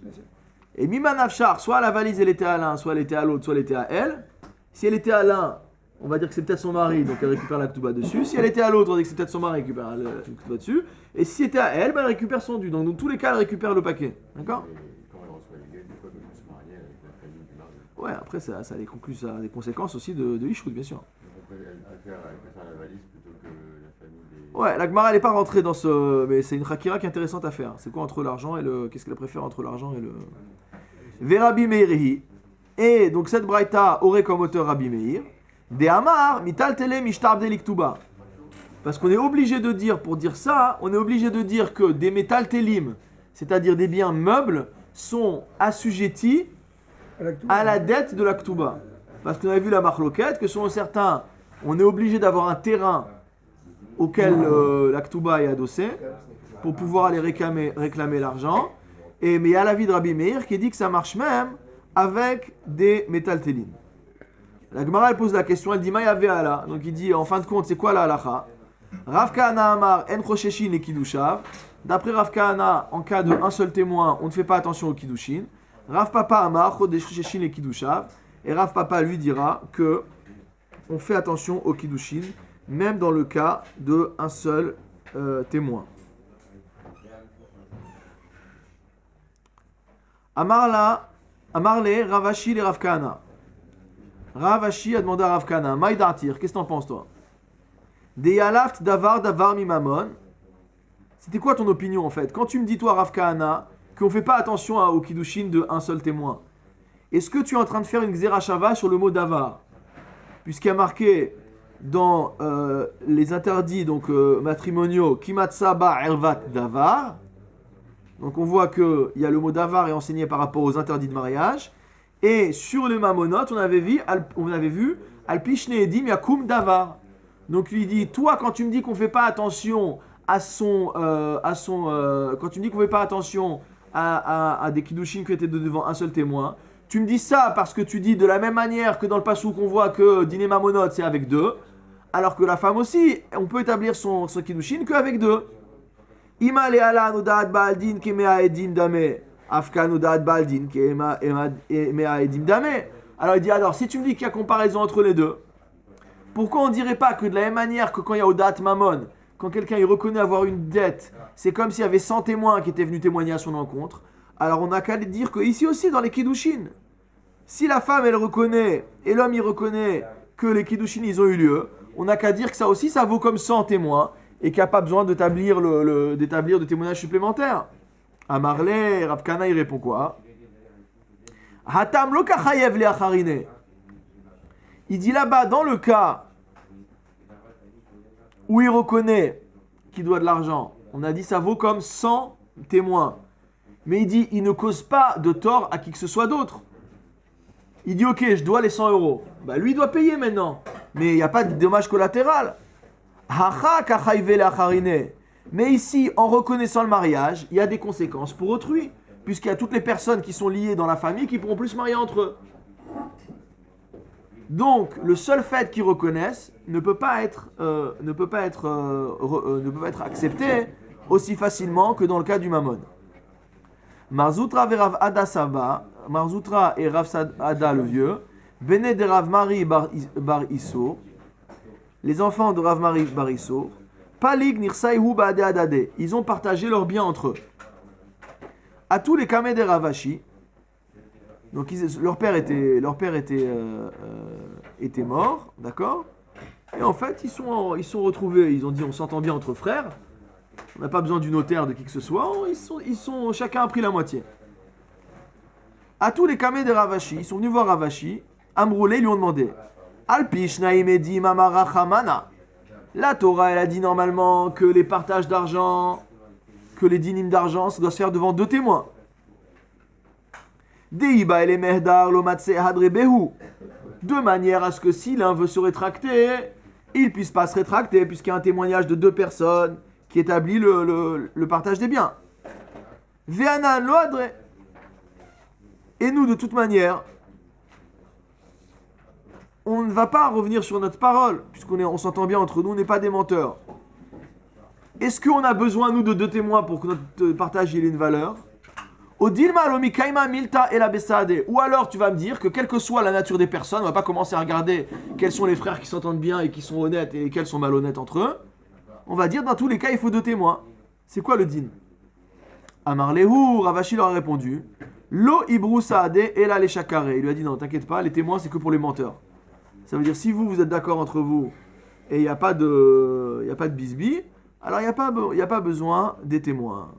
Et Miman Afshar, soit la valise elle était à l'un, soit elle était à l'autre, soit elle était à elle. Si elle était à l'un, on va dire que c'est peut-être son mari, donc elle récupère la ketouba dessus. Si elle était à l'autre, on va dire que c'est peut-être son mari qui récupère la ketouba dessus. Et si c'était à elle, elle récupère son dû. Donc dans tous les cas, elle récupère le paquet. D'accord? Et quand elle reçoit les guettes, des fois, quand elle se marie avec la famille du mari. Ouais, après, ça a des conséquences aussi de Ishout, bien sûr. Elle préfère la valise plutôt que la famille des... Ouais, la Gemara, elle n'est pas rentrée dans ce... Mais c'est une Hakira qui est intéressante à faire. C'est quoi entre l'argent et le... Qu'est-ce qu'elle préfère entre l'argent et le... Verabi Meirihi. Et donc cette Braïta aurait comme auteur Rabbi Meir. De Amar, mital tele mishtar deliktuba. Parce qu'on est obligé de dire, pour dire ça, on est obligé de dire que des métal telim, c'est-à-dire des biens meubles, sont assujettis à la dette de la ktuba. Parce qu'on avait vu la marloquette, que selon certains, on est obligé d'avoir un terrain auquel la ktuba est adossée, pour pouvoir aller réclamer l'argent. Mais il y a l'avis de Rabbi Meir qui dit que ça marche même avec des métaltélines. La Gemara elle pose la question, elle dit Maïa ve'ala. Donc il dit en fin de compte, c'est quoi la halacha? Rav Kahana Amar en chosheshin et kiddushav. D'après Rav Kahana, en cas de un seul témoin, on ne fait pas attention au kiddushin. Rav Papa Amar chosheshin et kiddushav. Et Rav Papa lui dira que on fait attention au kiddushin, même dans le cas de un seul témoin. Amarle Ravashi le Rav Kahana. Ravashi a demandé à Rav Kahana, Maïdartir, qu'est-ce que t'en penses toi? Deyalaft davar mimamon. C'était quoi ton opinion en fait? Quand tu me dis toi Rav Kahana qu'on ne fait pas attention au kiddushin de un seul témoin, est-ce que tu es en train de faire une xerashava sur le mot davar? Puisqu'il y a marqué dans les interdits donc matrimoniaux Kimatsa ba ervat davar. Donc on voit qu'il y a le mot davar est enseigné par rapport aux interdits de mariage. Et sur les mamonotes, on avait vu Alpishne edim yakum davar. Donc il dit, toi quand tu me dis qu'on ne fait pas attention quand tu me dis qu'on ne fait pas attention à des kiddushin qui étaient devant un seul témoin, tu me dis ça parce que tu dis de la même manière que dans le passouk qu'on voit que dîner mamonote c'est avec deux, alors que la femme aussi, on peut établir son kiddushin qu'avec deux. Ima le ala nudat baldin kemea edim dame. Afkan nudat baldin kemea edim dame. Alors il dit, alors si tu me dis qu'il y a comparaison entre les deux, pourquoi on ne dirait pas que de la même manière que quand il y a Odat Mamon, quand quelqu'un il reconnaît avoir une dette, c'est comme s'il y avait 100 témoins qui étaient venus témoigner à son encontre. Alors on n'a qu'à dire que ici aussi dans les kiddushin, si la femme elle reconnaît et l'homme il reconnaît que les kiddushin ils ont eu lieu, on n'a qu'à dire que ça aussi ça vaut comme 100 témoins et qu'il n'y a pas besoin d'établir de témoignages supplémentaires. À Marley, Rav Kahana il répond quoi? Hatam lo kachayev le acharine. Il dit là-bas dans le cas où il reconnaît qu'il doit de l'argent, on a dit ça vaut comme 100 témoins. Mais il dit, il ne cause pas de tort à qui que ce soit d'autre. Il dit, ok, je dois les 100 euros. Bah lui, il doit payer maintenant. Mais il n'y a pas de dommage collatéral. Mais ici, en reconnaissant le mariage, il y a des conséquences pour autrui. Puisqu'il y a toutes les personnes qui sont liées dans la famille qui pourront plus se marier entre eux. Donc, le seul fait qu'ils reconnaissent ne peut pas être accepté aussi facilement que dans le cas du mammon. Marzoutra et Rav Ada Saba, Marzoutra et Rav Ada le vieux, Bene de Rav Mari bar Issour, les enfants de Rav Mari bar Issour, Palig Nirsaihu Baade Adade, ils ont partagé leurs biens entre eux. À tous les Kameh de Ravashi, donc leur père était mort, d'accord? Et en fait, ils sont retrouvés, ils ont dit on s'entend bien entre frères, on n'a pas besoin du notaire, de qui que ce soit, chacun a pris la moitié. À tous les Kameh de Ravashi, ils sont venus voir Ravashi, Amroulé, ils lui ont demandé Alpish Naïmedi Mamara Chamana. La Torah, elle a dit normalement que les partages d'argent, que les dynimes d'argent, ça doit se faire devant deux témoins. Deiba et les Mehdar Lomatse Hadrebehu. De manière à ce que si l'un veut se rétracter, il ne puisse pas se rétracter, puisqu'il y a un témoignage de deux personnes qui établit le partage des biens. Ve'anan lo adre. Et nous, de toute manière, on ne va pas revenir sur notre parole, puisqu'on s'entend bien entre nous, on n'est pas des menteurs. Est-ce qu'on a besoin, nous, de deux témoins pour que notre partage ait une valeur? Odilma lomi kaima milta et la besade. Ou alors tu vas me dire que quelle que soit la nature des personnes, on ne va pas commencer à regarder quels sont les frères qui s'entendent bien et qui sont honnêtes et lesquels sont malhonnêtes entre eux. On va dire dans tous les cas il faut deux témoins. C'est quoi le din? Amar Lehu, Ravashi leur a répondu Lo ibru saade et la leshakare. Il lui a dit non, t'inquiète pas, les témoins c'est que pour les menteurs. Ça veut dire si vous êtes d'accord entre vous et il n'y a pas de bisbis, alors il n'y a pas besoin des témoins.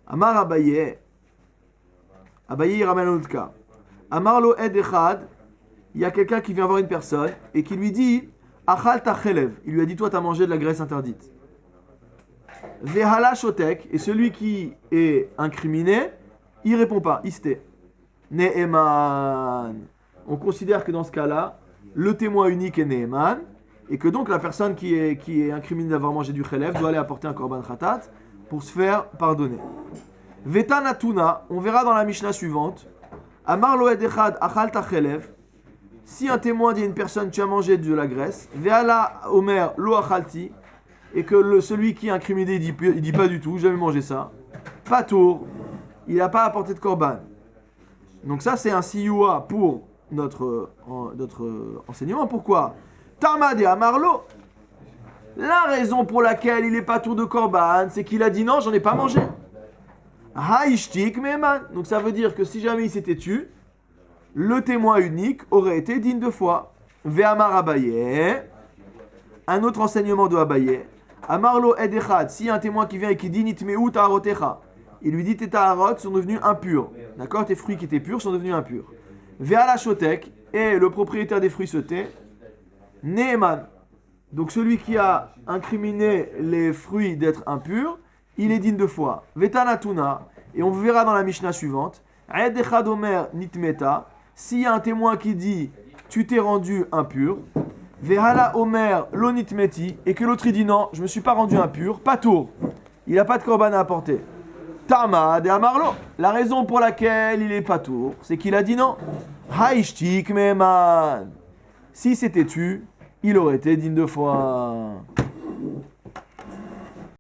Amar Abaye. Abaye il ramène un autre cas. Amar lo ed echad. Il y a quelqu'un qui vient voir une personne et qui lui dit Achal tachelev. Il lui a dit toi t'as mangé de la graisse interdite. Vehala shotek. Et celui qui est incriminé, il répond pas. Isté. Ne'eman. On considère que dans ce cas-là, le témoin unique est Ne'eman et que donc la personne qui est incriminée d'avoir mangé du chelev doit aller apporter un korban khatat pour se faire pardonner. Veta natuna, on verra dans la Mishnah suivante. Amar lo ed echad achal tachelev. Si un témoin dit à une personne tu as mangé de la graisse, ve'ala omer lo achalti, et que celui qui est incriminé il dit pas du tout, j'ai jamais mangé ça. Pas tour, il n'a pas apporté de korban. Donc ça c'est un siyua pour notre enseignement. Pourquoi? Tamad et amarlo. La raison pour laquelle il n'est pas tour de korban, c'est qu'il a dit non, j'en ai pas mangé. Haishtik meman. Donc ça veut dire que si jamais il s'était tu, le témoin unique aurait été digne de foi. Ve'amar Abaye. Un autre enseignement de Abaye. Amarlo ed echad. Si un témoin qui vient et qui dit nitmeu ta'arotecha, il lui dit tes ta'arot sont devenus impurs. D'accord, tes fruits qui étaient purs sont devenus impurs. Ve'ala shotek. Et le propriétaire des fruits se tait. Neeman. Donc celui qui a incriminé les fruits d'être impurs, il est digne de foi. Vetanatuna, et on verra dans la Mishnah suivante, Ed echad omer nitmeta, s'il y a un témoin qui dit tu t'es rendu impur, Vehala omer lo nitmeti, et que l'autre il dit non, je me suis pas rendu impur, pas tour, il n'a pas de korban à apporter. Tama de amarlo, la raison pour laquelle il est pas tour, c'est qu'il a dit non. Haishtik meman, si c'était tu, il aurait été digne de foi.